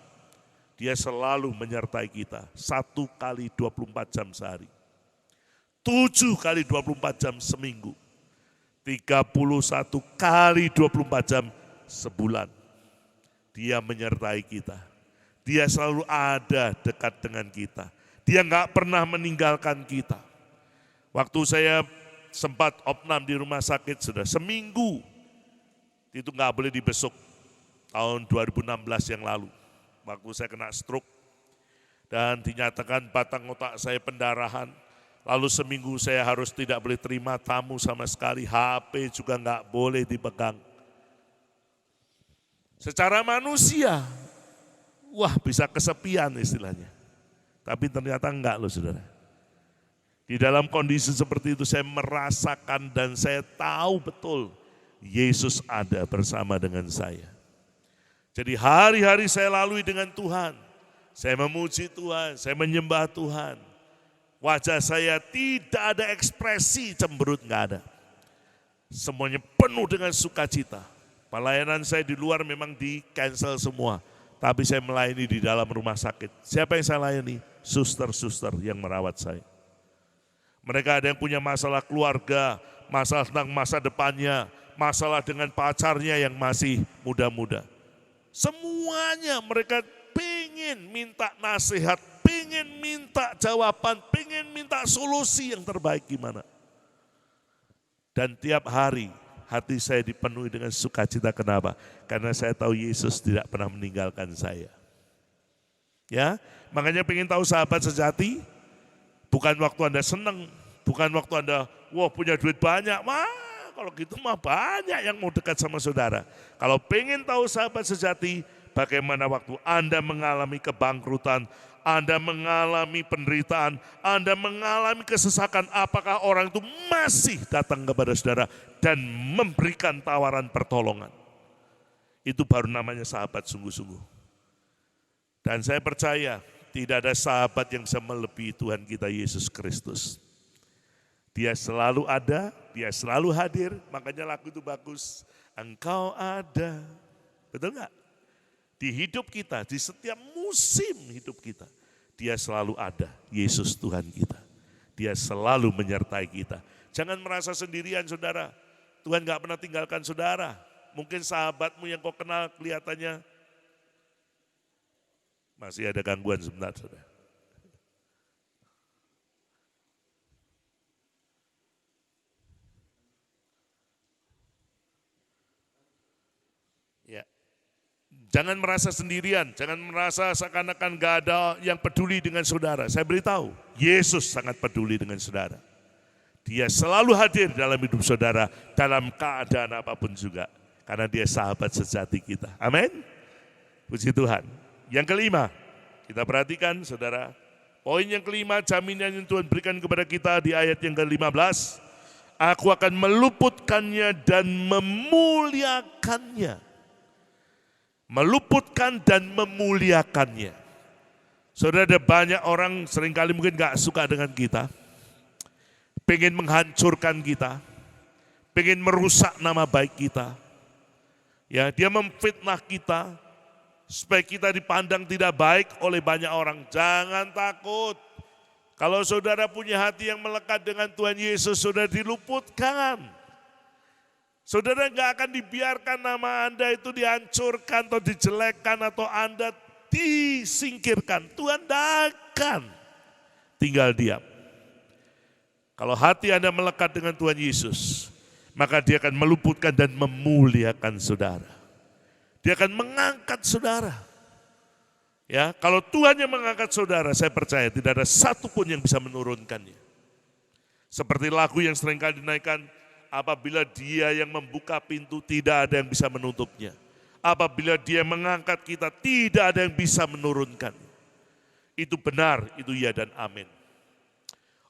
dia selalu menyertai kita. 1 kali 24 jam sehari. 7 kali 24 jam seminggu. 31 kali 24 jam sebulan. Dia menyertai kita. Dia selalu ada dekat dengan kita. Dia nggak pernah meninggalkan kita. Waktu saya sempat opnam di rumah sakit, sudah seminggu, itu nggak boleh dibesuk, tahun 2016 yang lalu. Waktu saya kena stroke dan dinyatakan batang otak saya pendarahan, lalu seminggu saya harus tidak boleh terima tamu sama sekali, HP juga nggak boleh dipegang. Secara manusia, wah bisa kesepian istilahnya, tapi ternyata enggak loh saudara. Di dalam kondisi seperti itu saya merasakan dan saya tahu betul Yesus ada bersama dengan saya. Jadi hari-hari saya lalui dengan Tuhan. Saya memuji Tuhan, saya menyembah Tuhan. Wajah saya tidak ada ekspresi cemberut, enggak ada. Semuanya penuh dengan sukacita. Pelayanan saya di luar memang di cancel semua. Tapi saya melayani di dalam rumah sakit. Siapa yang saya layani? Suster-suster yang merawat saya. Mereka ada yang punya masalah keluarga, masalah tentang masa depannya, masalah dengan pacarnya yang masih muda-muda. Semuanya mereka pengen minta nasihat, pengen minta jawaban, pengen minta solusi yang terbaik gimana. Dan tiap hari hati saya dipenuhi dengan sukacita. Kenapa? Karena saya tahu Yesus tidak pernah meninggalkan saya. Ya, makanya pengen tahu sahabat sejati. Bukan waktu Anda senang, bukan waktu Anda punya duit banyak. Wah, kalau gitu mah banyak yang mau dekat sama saudara. Kalau pengen tahu sahabat sejati, bagaimana waktu Anda mengalami kebangkrutan, Anda mengalami penderitaan, Anda mengalami kesesakan, apakah orang itu masih datang kepada saudara dan memberikan tawaran pertolongan? Itu baru namanya sahabat sungguh-sungguh. Dan saya percaya tidak ada sahabat yang bisa melebihi Tuhan kita Yesus Kristus. Dia selalu ada, dia selalu hadir, makanya lagu itu bagus. Engkau ada, betul nggak? Di hidup kita, di setiap musim hidup kita, dia selalu ada, Yesus Tuhan kita. Dia selalu menyertai kita. Jangan merasa sendirian saudara, Tuhan gak pernah tinggalkan saudara. Mungkin sahabatmu yang kau kenal kelihatannya masih ada gangguan sebentar saudara. Ya. Jangan merasa sendirian, jangan merasa seakan-akan gak ada yang peduli dengan saudara. Saya beritahu, Yesus sangat peduli dengan saudara. Dia selalu hadir dalam hidup saudara, dalam keadaan apapun juga. Karena dia sahabat sejati kita. Amin. Puji Tuhan. Yang kelima, kita perhatikan saudara. Poin yang kelima, jaminan yang Tuhan berikan kepada kita di ayat yang ke-15. Aku akan meluputkannya dan memuliakannya. Meluputkan dan memuliakannya. Saudara, ada banyak orang seringkali mungkin gak suka dengan kita. Pengen menghancurkan kita. Pengen merusak nama baik kita. Ya, dia memfitnah kita. Supaya kita dipandang tidak baik oleh banyak orang. Jangan takut. Kalau saudara punya hati yang melekat dengan Tuhan Yesus, saudara diluputkan. Saudara nggak akan dibiarkan nama Anda itu dihancurkan atau dijelekkan atau Anda disingkirkan. Tuhan tidak akan tinggal diam. Kalau hati Anda melekat dengan Tuhan Yesus, maka dia akan meluputkan dan memuliakan saudara. Dia akan mengangkat saudara. Ya, kalau Tuhan yang mengangkat saudara, saya percaya tidak ada satupun yang bisa menurunkannya. Seperti lagu yang seringkali dinaikkan, apabila dia yang membuka pintu, tidak ada yang bisa menutupnya. Apabila dia mengangkat kita, tidak ada yang bisa menurunkan. Itu benar, itu ya dan amin.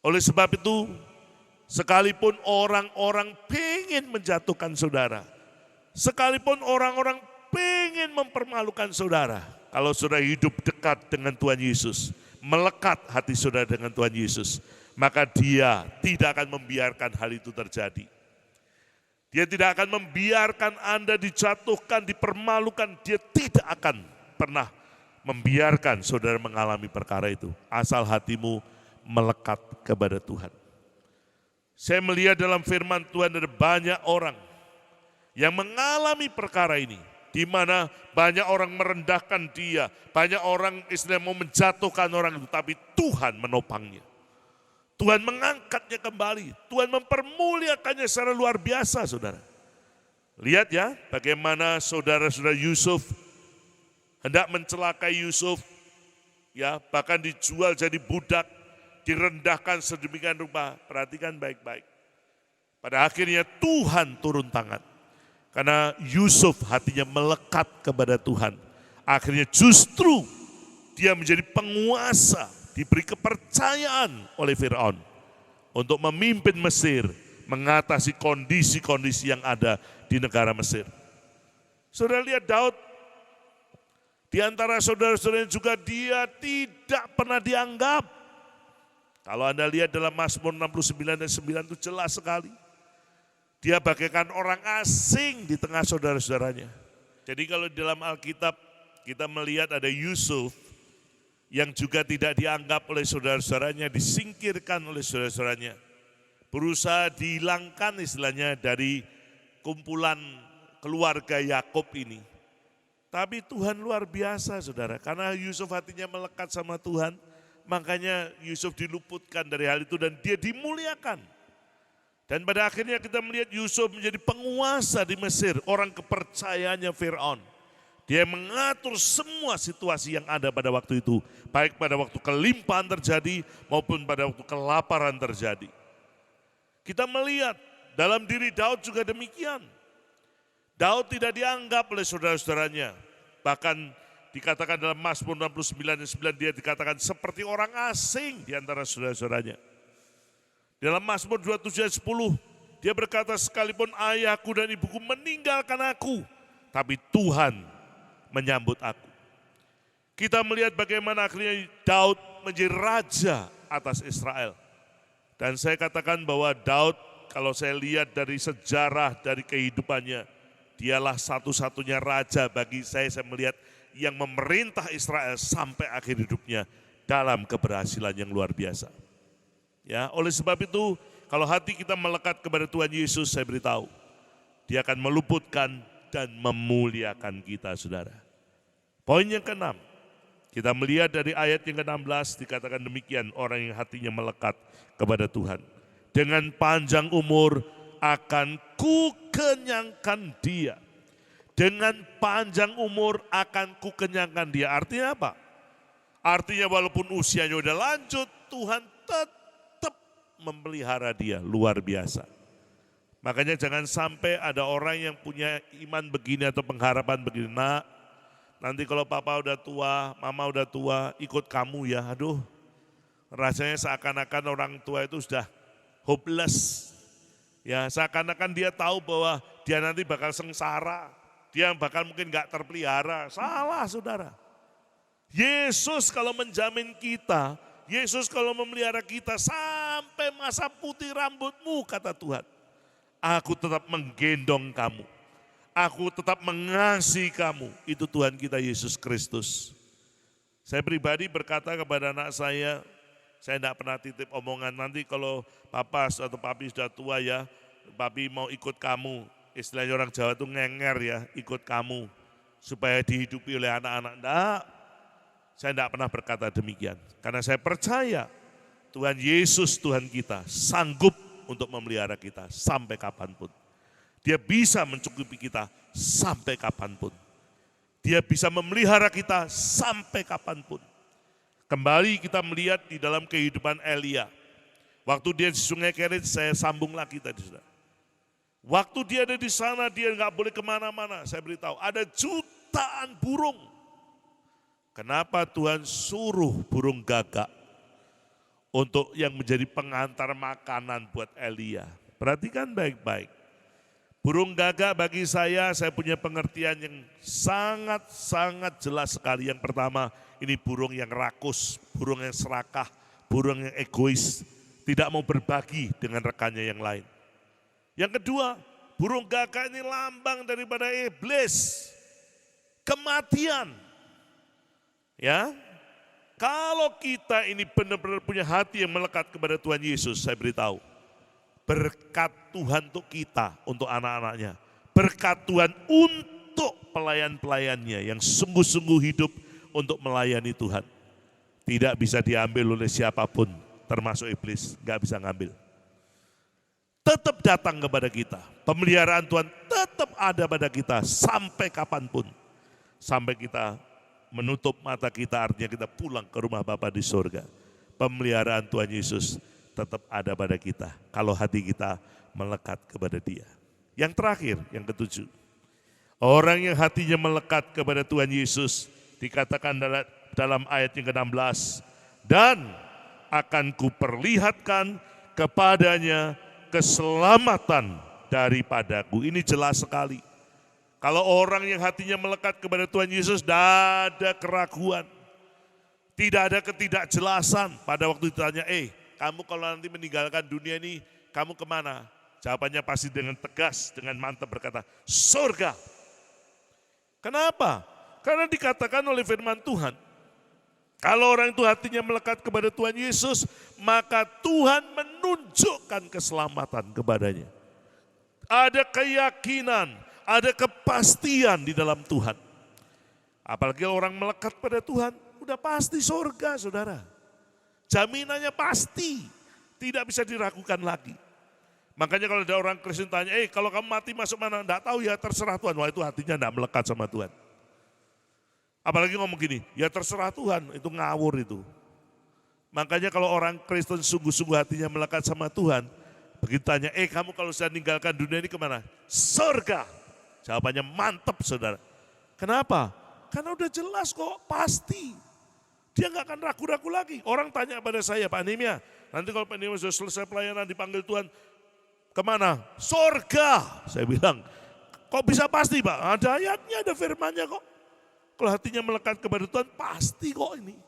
Oleh sebab itu, sekalipun orang-orang pengen menjatuhkan saudara, sekalipun orang-orang pengen mempermalukan saudara, kalau saudara hidup dekat dengan Tuhan Yesus, melekat hati saudara dengan Tuhan Yesus, maka dia tidak akan membiarkan hal itu terjadi. Dia tidak akan membiarkan Anda dijatuhkan, dipermalukan. Dia tidak akan pernah membiarkan saudara mengalami perkara itu. Asal hatimu melekat kepada Tuhan. Saya melihat dalam firman Tuhan ada banyak orang yang mengalami perkara ini. Di mana banyak orang merendahkan dia. Banyak orang istilahnya mau menjatuhkan orang itu. Tapi Tuhan menopangnya. Tuhan mengangkatnya kembali. Tuhan mempermuliakannya secara luar biasa, saudara. Lihat ya, bagaimana saudara-saudara Yusuf hendak mencelakai Yusuf, ya, bahkan dijual jadi budak, direndahkan sedemikian rupa. Perhatikan baik-baik. Pada akhirnya Tuhan turun tangan. Karena Yusuf hatinya melekat kepada Tuhan. Akhirnya justru dia menjadi penguasa. Diberi kepercayaan oleh Firaun untuk memimpin Mesir, mengatasi kondisi-kondisi yang ada di negara Mesir. Saudara lihat Daud, di antara saudara-saudaranya juga dia tidak pernah dianggap. Kalau Anda lihat dalam Mazmur 69 dan 9 itu jelas sekali. Dia bagaikan orang asing di tengah saudara-saudaranya. Jadi kalau di dalam Alkitab kita melihat ada Yusuf, yang juga tidak dianggap oleh saudara-saudaranya, disingkirkan oleh saudara-saudaranya. Berusaha dihilangkan istilahnya dari kumpulan keluarga Yakub ini. Tapi Tuhan luar biasa saudara, karena Yusuf hatinya melekat sama Tuhan, makanya Yusuf diluputkan dari hal itu dan dia dimuliakan. Dan pada akhirnya kita melihat Yusuf menjadi penguasa di Mesir, orang kepercayaannya Firaun. Dia mengatur semua situasi yang ada pada waktu itu. Baik pada waktu kelimpahan terjadi maupun pada waktu kelaparan terjadi. Kita melihat dalam diri Daud juga demikian. Daud tidak dianggap oleh saudara-saudaranya. Bahkan dikatakan dalam Mazmur 69 ayat 9, dia dikatakan seperti orang asing di antara saudara-saudaranya. Dalam Mazmur 27 ayat 10, dia berkata, sekalipun ayahku dan ibuku meninggalkan aku, tapi Tuhan menyambut aku. Kita melihat bagaimana akhirnya Daud menjadi raja atas Israel. Dan saya katakan bahwa Daud, kalau saya lihat dari sejarah, dari kehidupannya, dialah satu-satunya raja bagi saya melihat yang memerintah Israel sampai akhir hidupnya dalam keberhasilan yang luar biasa. Ya, oleh sebab itu, kalau hati kita melekat kepada Tuhan Yesus, saya beritahu, Dia akan meluputkan dan memuliakan kita, saudara. Poin yang keenam, kita melihat dari ayat yang ke-16 dikatakan demikian, orang yang hatinya melekat kepada Tuhan. Dengan panjang umur akan kukenyangkan dia. Dengan panjang umur akan kukenyangkan dia. Artinya apa? Artinya walaupun usianya udah lanjut, Tuhan tetap memelihara dia, luar biasa. Makanya jangan sampai ada orang yang punya iman begini atau pengharapan begini, nak, nanti kalau papa udah tua, mama udah tua, ikut kamu ya. Aduh, rasanya seakan-akan orang tua itu sudah hopeless. Ya, seakan-akan dia tahu bahwa dia nanti bakal sengsara, dia bakal mungkin gak terpelihara. Salah, saudara. Yesus kalau menjamin kita, Yesus kalau memelihara kita sampai masa putih rambutmu, kata Tuhan. Aku tetap menggendong kamu. Aku tetap mengasihi kamu. Itu Tuhan kita Yesus Kristus. Saya pribadi berkata kepada anak saya tidak pernah titip omongan, nanti kalau papa atau papi sudah tua ya, papi mau ikut kamu. Istilahnya orang Jawa itu ngenger ya, ikut kamu. Supaya dihidupi oleh anak-anak. Enggak, saya tidak pernah berkata demikian. Karena saya percaya Tuhan Yesus, Tuhan kita, sanggup untuk memelihara kita sampai kapanpun. Dia bisa mencukupi kita sampai kapanpun. Dia bisa memelihara kita sampai kapanpun. Kembali kita melihat di dalam kehidupan Elia. Waktu dia di Sungai Kerit, saya sambung lagi tadi, saudara. Waktu dia ada di sana, dia nggak boleh kemana-mana. Saya beritahu, ada jutaan burung. Kenapa Tuhan suruh burung gagak untuk yang menjadi pengantar makanan buat Elia? Perhatikan baik-baik. Burung gagak bagi saya punya pengertian yang sangat-sangat jelas sekali. Yang pertama, ini burung yang rakus, burung yang serakah, burung yang egois, tidak mau berbagi dengan rekannya yang lain. Yang kedua, burung gagak ini lambang daripada iblis, kematian. Ya, kalau kita ini benar-benar punya hati yang melekat kepada Tuhan Yesus, saya beritahu, berkat Tuhan untuk kita, untuk anak-anaknya. Berkat Tuhan untuk pelayan-pelayannya yang sungguh-sungguh hidup untuk melayani Tuhan. Tidak bisa diambil oleh siapapun, termasuk iblis, gak bisa ngambil. Tetap datang kepada kita. Pemeliharaan Tuhan tetap ada pada kita sampai kapanpun. Sampai kita menutup mata kita, artinya kita pulang ke rumah Bapa di surga. Pemeliharaan Tuhan Yesus tetap ada pada kita kalau hati kita melekat kepada Dia. Yang terakhir, yang ketujuh. Orang yang hatinya melekat kepada Tuhan Yesus dikatakan dalam ayat yang ke-16, dan akan kuperlihatkan kepadanya keselamatan daripadaku. Ini jelas sekali. Kalau orang yang hatinya melekat kepada Tuhan Yesus, tidak ada keraguan. Tidak ada ketidakjelasan. Pada waktu ditanya, kamu kalau nanti meninggalkan dunia ini, kamu kemana? Jawabannya pasti dengan tegas, dengan mantap berkata, surga. Kenapa? Karena dikatakan oleh firman Tuhan, kalau orang itu hatinya melekat kepada Tuhan Yesus, maka Tuhan menunjukkan keselamatan kepadanya. Ada keyakinan, ada kepastian di dalam Tuhan. Apalagi orang melekat pada Tuhan, udah pasti surga, saudara. Jaminannya pasti, tidak bisa diragukan lagi. Makanya kalau ada orang Kristen tanya, kalau kamu mati masuk mana? Enggak tahu ya, terserah Tuhan. Wah, itu hatinya enggak melekat sama Tuhan. Apalagi ngomong gini, ya terserah Tuhan, itu ngawur itu. Makanya kalau orang Kristen sungguh-sungguh hatinya melekat sama Tuhan, begitu tanya, kamu kalau sudah meninggalkan dunia ini kemana? Surga. Jawabannya mantap, saudara. Kenapa? Karena udah jelas kok, pasti. Dia nggak akan ragu-ragu lagi. Orang tanya pada saya, Pak Nehemia, nanti kalau Pak Nehemia sudah selesai pelayanan dipanggil Tuhan, kemana? Sorga. Saya bilang, kok bisa pasti Pak? Ada ayatnya, ada firmannya kok. Kalau hatinya melekat kepada Tuhan, pasti kok ini.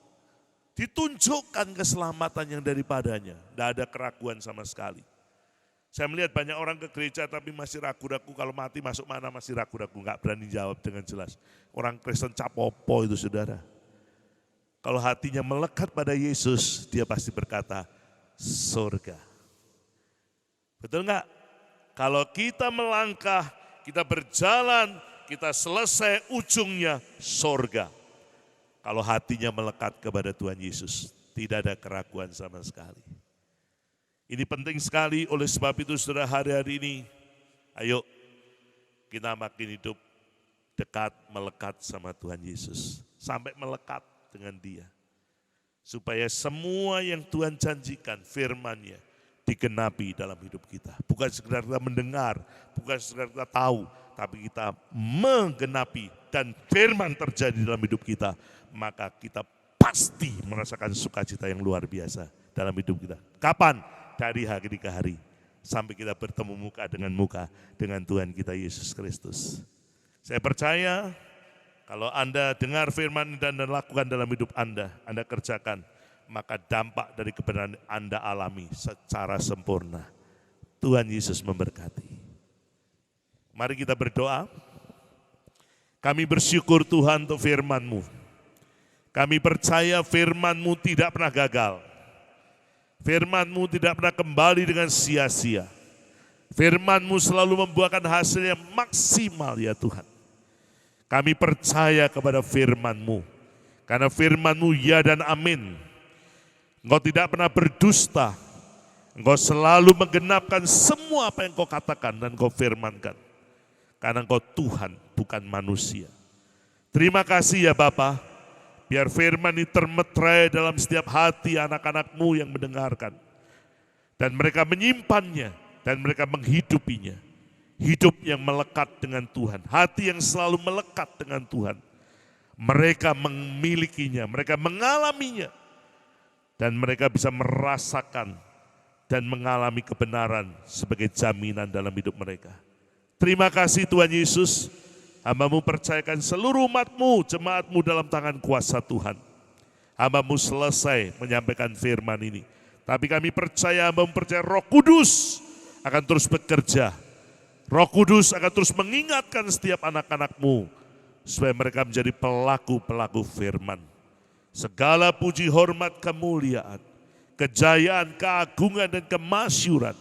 Ditunjukkan keselamatan yang daripadanya. Tidak ada keraguan sama sekali. Saya melihat banyak orang ke gereja tapi masih ragu-ragu, kalau mati masuk mana masih ragu-ragu, nggak berani jawab dengan jelas. Orang Kristen capopo itu saudara. Kalau hatinya melekat pada Yesus, dia pasti berkata, surga. Betul nggak? Kalau kita melangkah, kita berjalan, kita selesai ujungnya surga. Kalau hatinya melekat kepada Tuhan Yesus, tidak ada keraguan sama sekali. Ini penting sekali, oleh sebab itu saudara hari-hari ini, ayo kita makin hidup dekat, melekat sama Tuhan Yesus. Sampai melekat dengan Dia. Supaya semua yang Tuhan janjikan, firman-Nya digenapi dalam hidup kita. Bukan sekedar kita mendengar, bukan sekedar kita tahu, tapi kita menggenapi dan firman terjadi dalam hidup kita. Maka kita pasti merasakan sukacita yang luar biasa dalam hidup kita. Kapan? Dari hari ke hari. Sampai kita bertemu muka dengan Tuhan kita Yesus Kristus. Saya percaya kalau Anda dengar firman dan lakukan dalam hidup Anda kerjakan, maka dampak dari kebenaran Anda alami secara sempurna. Tuhan Yesus memberkati. Mari kita berdoa. Kami bersyukur Tuhan untuk firman-Mu. Kami percaya firman-Mu tidak pernah gagal. Firman-Mu tidak pernah kembali dengan sia-sia. Firman-Mu selalu membuahkan hasil yang maksimal ya Tuhan. Kami percaya kepada firman-Mu. Karena firman-Mu ya dan amin. Engkau tidak pernah berdusta. Engkau selalu menggenapkan semua apa yang Engkau katakan dan Engkau firmankan. Karena Engkau Tuhan, bukan manusia. Terima kasih ya Bapa. Biar firman ini termeterai dalam setiap hati anak-anak-Mu yang mendengarkan. Dan mereka menyimpannya dan mereka menghidupinya. Hidup yang melekat dengan Tuhan. Hati yang selalu melekat dengan Tuhan. Mereka memilikinya, mereka mengalaminya. Dan mereka bisa merasakan dan mengalami kebenaran sebagai jaminan dalam hidup mereka. Terima kasih Tuhan Yesus. Hamba-Mu percayakan seluruh umat-Mu, jemaat-Mu dalam tangan kuasa Tuhan. Hamba-Mu selesai menyampaikan firman ini. Tapi kami percaya, Hamba-Mu percaya Roh Kudus akan terus bekerja. Roh Kudus akan terus mengingatkan setiap anak-anak-Mu supaya mereka menjadi pelaku-pelaku firman. Segala puji, hormat, kemuliaan, kejayaan, keagungan, dan kemasyuran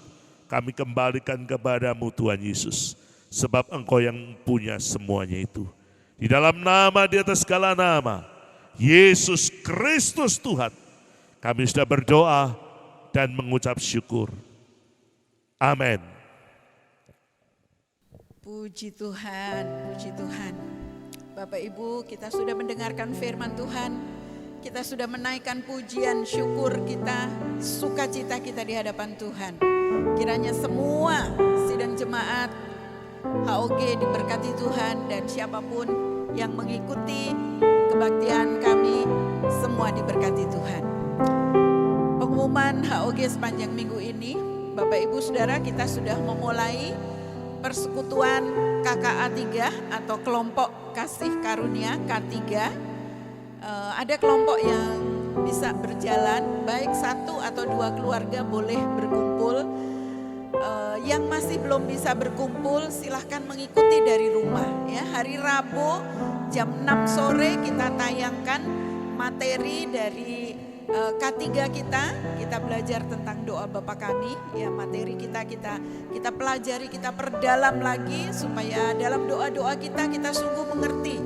kami kembalikan kepada-Mu Tuhan Yesus. Sebab Engkau yang punya semuanya itu. Di dalam nama, di atas segala nama, Yesus Kristus Tuhan, kami sudah berdoa dan mengucap syukur. Amin. Puji Tuhan, puji Tuhan. Bapak Ibu, kita sudah mendengarkan firman Tuhan. Kita sudah menaikkan pujian, syukur kita, sukacita kita di hadapan Tuhan. Kiranya semua sidang jemaat HOG diberkati Tuhan, dan siapapun yang mengikuti kebaktian kami semua diberkati Tuhan. Pengumuman HOG sepanjang minggu ini, Bapak Ibu Saudara, kita sudah memulai persekutuan KKA 3 atau kelompok kasih karunia K3. Ada kelompok yang bisa berjalan, baik 1 atau 2 keluarga boleh berkumpul. Yang masih belum bisa berkumpul silahkan mengikuti dari rumah ya. Hari Rabu jam 6 sore kita tayangkan materi dari K3 kita belajar tentang doa Bapa Kami ya. Materi kita pelajari, kita perdalam lagi supaya dalam doa-doa kita sungguh mengerti.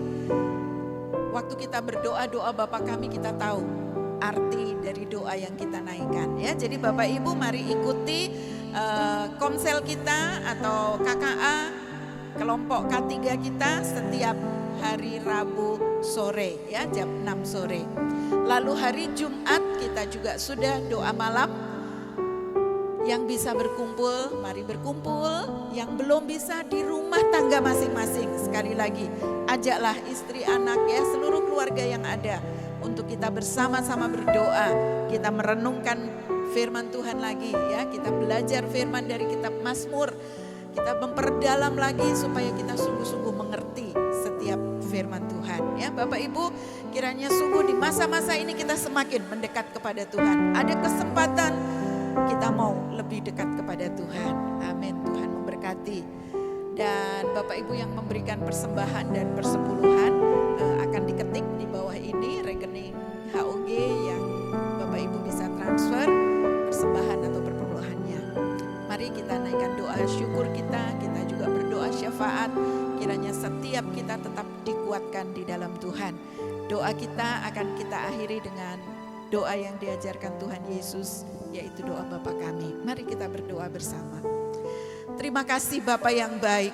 Waktu kita berdoa Bapa Kami, kita tahu arti dari doa yang kita naikkan ya. Jadi Bapak Ibu mari ikuti komsel kita atau KKA kelompok K3 kita setiap hari Rabu sore ya, jam 6 sore. Lalu hari Jumat kita juga sudah doa malam Yang bisa berkumpul, mari berkumpul. Yang belum bisa di rumah tangga masing-masing. Sekali lagi, ajaklah istri, anak ya, seluruh keluarga yang ada. Untuk kita bersama-sama berdoa. Kita merenungkan firman Tuhan lagi ya. Kita belajar firman dari kitab Mazmur. Kita memperdalam lagi supaya kita sungguh-sungguh mengerti setiap firman Tuhan ya. Bapak Ibu, kiranya sungguh di masa-masa ini kita semakin mendekat kepada Tuhan. Ada kesempatan kita mau lebih dekat kepada Tuhan. Amin. Tuhan memberkati. Dan Bapak Ibu yang memberikan persembahan dan persepuluhan akan diketik di bawah ini rekening HOG yang Bapak Ibu bisa transfer persembahan atau perpuluhannya. Mari kita naikkan doa syukur kita juga berdoa syafaat. Kiranya setiap kita tetap dikuatkan di dalam Tuhan. Doa kita akan kita akhiri dengan doa yang diajarkan Tuhan Yesus, yaitu doa Bapa kami. Mari kita berdoa bersama. Terima kasih Bapa yang baik,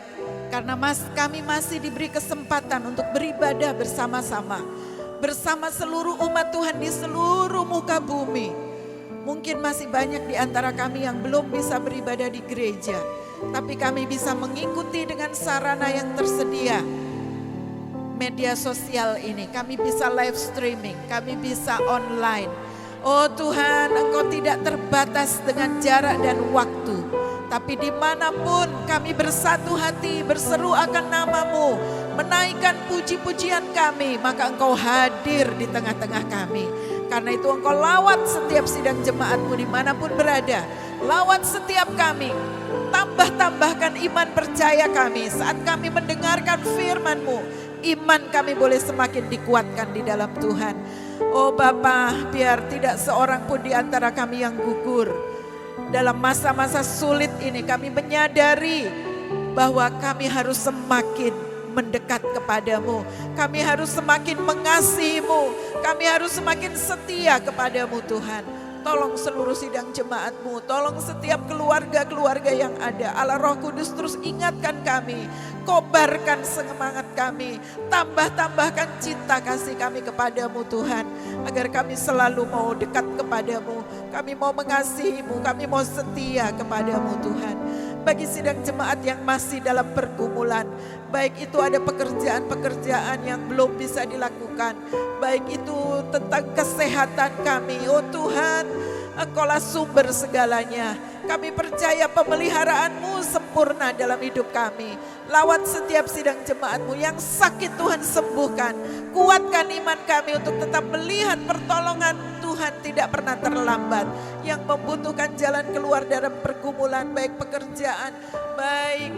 karena kami masih diberi kesempatan untuk beribadah bersama-sama. Bersama seluruh umat Tuhan di seluruh muka bumi. Mungkin masih banyak di antara kami yang belum bisa beribadah di gereja. Tapi kami bisa mengikuti dengan sarana yang tersedia. Media sosial ini, kami bisa live streaming, kami bisa online. Oh Tuhan, Engkau tidak terbatas dengan jarak dan waktu. Tapi dimanapun kami bersatu hati, berseru akan nama-Mu, menaikkan puji-pujian kami, maka Engkau hadir di tengah-tengah kami. Karena itu Engkau lawat setiap sidang jemaat-Mu dimanapun berada. Lawat setiap kami, tambahkan iman percaya kami saat kami mendengarkan firman-Mu. Iman kami boleh semakin dikuatkan di dalam Tuhan. Oh Bapa, biar tidak seorang pun di antara kami yang gugur. Dalam masa-masa sulit ini kami menyadari bahwa kami harus semakin mendekat kepadamu. Kami harus semakin mengasihi-Mu. Kami harus semakin setia kepadamu Tuhan. Tolong seluruh sidang jemaat-Mu, tolong setiap keluarga-keluarga yang ada. Allah Roh Kudus terus ingatkan kami, kobarkan semangat kami, tambahkan cinta kasih kami kepadamu Tuhan. Agar kami selalu mau dekat kepadamu, kami mau mengasihi-Mu, kami mau setia kepadamu Tuhan. Bagi sidang jemaat yang masih dalam pergumulan, baik itu ada pekerjaan-pekerjaan yang belum bisa dilakukan, baik itu tentang kesehatan kami, oh Tuhan, Engkaulah sumber segalanya. Kami percaya pemeliharaan-Mu sempurna dalam hidup kami. Lawat setiap sidang jemaat-Mu yang sakit Tuhan sembuhkan. Kuatkan iman kami untuk tetap melihat pertolongan Tuhan tidak pernah terlambat. Yang membutuhkan jalan keluar dalam pergumulan, baik pekerjaan, baik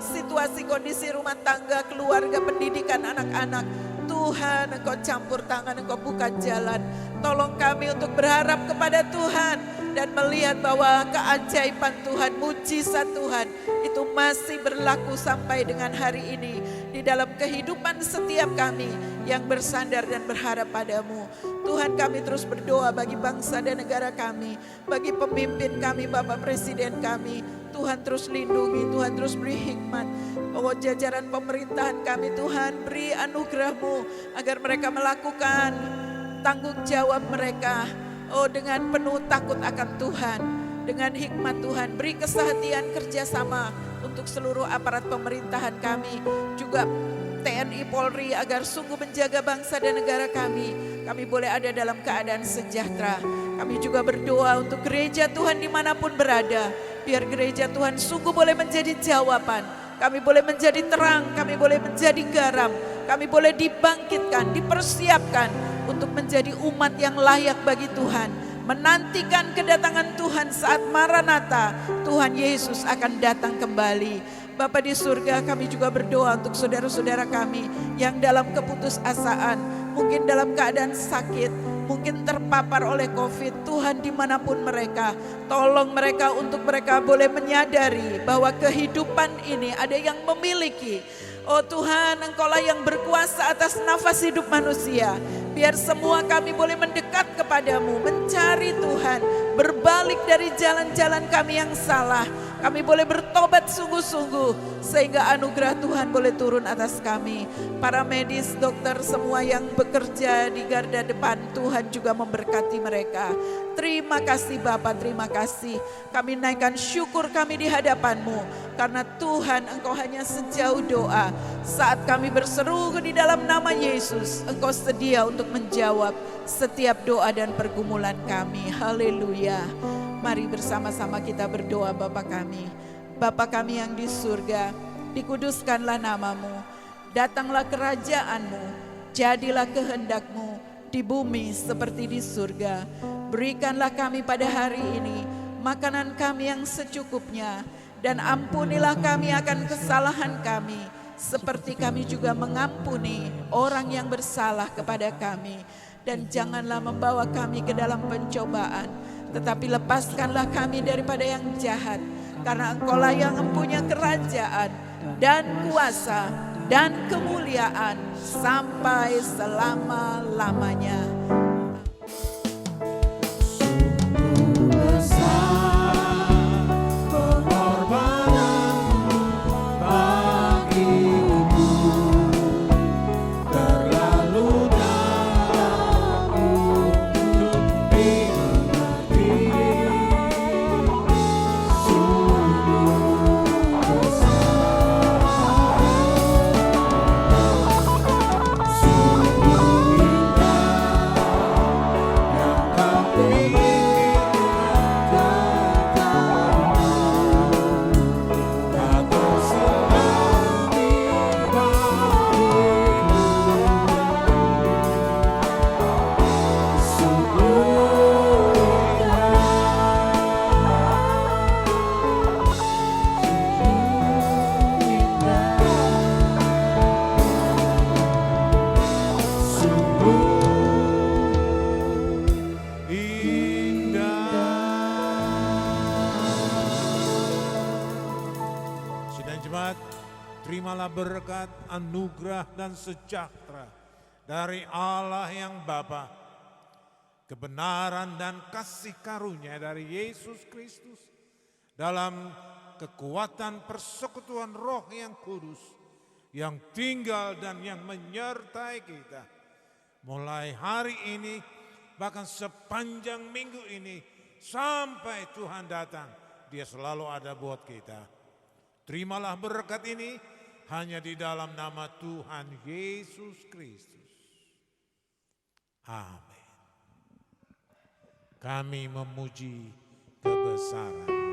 situasi kondisi rumah tangga, keluarga, pendidikan anak-anak. Tuhan, Engkau campur tangan, Engkau buka jalan. Tolong kami untuk berharap kepada Tuhan dan melihat bahwa keajaiban Tuhan, mujizat Tuhan itu masih berlaku sampai dengan hari ini di dalam kehidupan setiap kami yang bersandar dan berharap padamu. Tuhan, kami terus berdoa bagi bangsa dan negara kami, bagi pemimpin kami, Bapak Presiden kami. Tuhan terus lindungi, Tuhan terus beri hikmat. Oh jajaran pemerintahan kami Tuhan, beri anugerah-Mu agar mereka melakukan tanggung jawab mereka. Oh dengan penuh takut akan Tuhan, dengan hikmat Tuhan, beri kesehatian kerjasama untuk seluruh aparat pemerintahan kami, juga TNI Polri agar sungguh menjaga bangsa dan negara kami. Kami boleh ada dalam keadaan sejahtera. Kami juga berdoa untuk gereja Tuhan dimanapun berada. Biar gereja Tuhan sungguh boleh menjadi jawaban. Kami boleh menjadi terang, kami boleh menjadi garam. Kami boleh dibangkitkan, dipersiapkan untuk menjadi umat yang layak bagi Tuhan. Menantikan kedatangan Tuhan saat Maranatha, Tuhan Yesus akan datang kembali. Bapa di surga, kami juga berdoa untuk saudara-saudara kami yang dalam keputusasaan, mungkin dalam keadaan sakit, mungkin terpapar oleh COVID. Tuhan dimanapun mereka, tolong mereka untuk mereka boleh menyadari bahwa kehidupan ini ada yang memiliki. Oh Tuhan, Engkaulah yang berkuasa atas nafas hidup manusia. Biar semua kami boleh mendekat kepadamu, mencari Tuhan, berbalik dari jalan-jalan kami yang salah. Kami boleh bertobat sungguh-sungguh sehingga anugerah Tuhan boleh turun atas kami. Para medis, dokter, semua yang bekerja di garda depan, Tuhan juga memberkati mereka. Terima kasih Bapa, terima kasih. Kami naikkan syukur kami di hadapan-Mu. Karena Tuhan, Engkau hanya sejauh doa. Saat kami berseru di dalam nama Yesus, Engkau sedia untuk menjawab setiap doa dan pergumulan kami. Haleluya. Mari bersama-sama kita berdoa Bapa kami. Bapa kami yang di surga, dikuduskanlah nama-Mu. Datanglah kerajaan-Mu, jadilah kehendak-Mu di bumi seperti di surga. Berikanlah kami pada hari ini makanan kami yang secukupnya, dan ampunilah kami akan kesalahan kami, seperti kami juga mengampuni orang yang bersalah kepada kami. Dan janganlah membawa kami ke dalam pencobaan, tetapi lepaskanlah kami daripada yang jahat. Karena Engkaulah yang mempunyai kerajaan dan kuasa dan kemuliaan sampai selama-lamanya. Terimalah berkat, anugerah dan sejahtera dari Allah yang Bapa, kebenaran dan kasih karunia dari Yesus Kristus dalam kekuatan persekutuan Roh yang kudus yang tinggal dan yang menyertai kita mulai hari ini, bahkan sepanjang minggu ini sampai Tuhan datang. Dia selalu ada buat kita. Terimalah berkat ini hanya di dalam nama Tuhan Yesus Kristus. Amin. Kami memuji kebesaran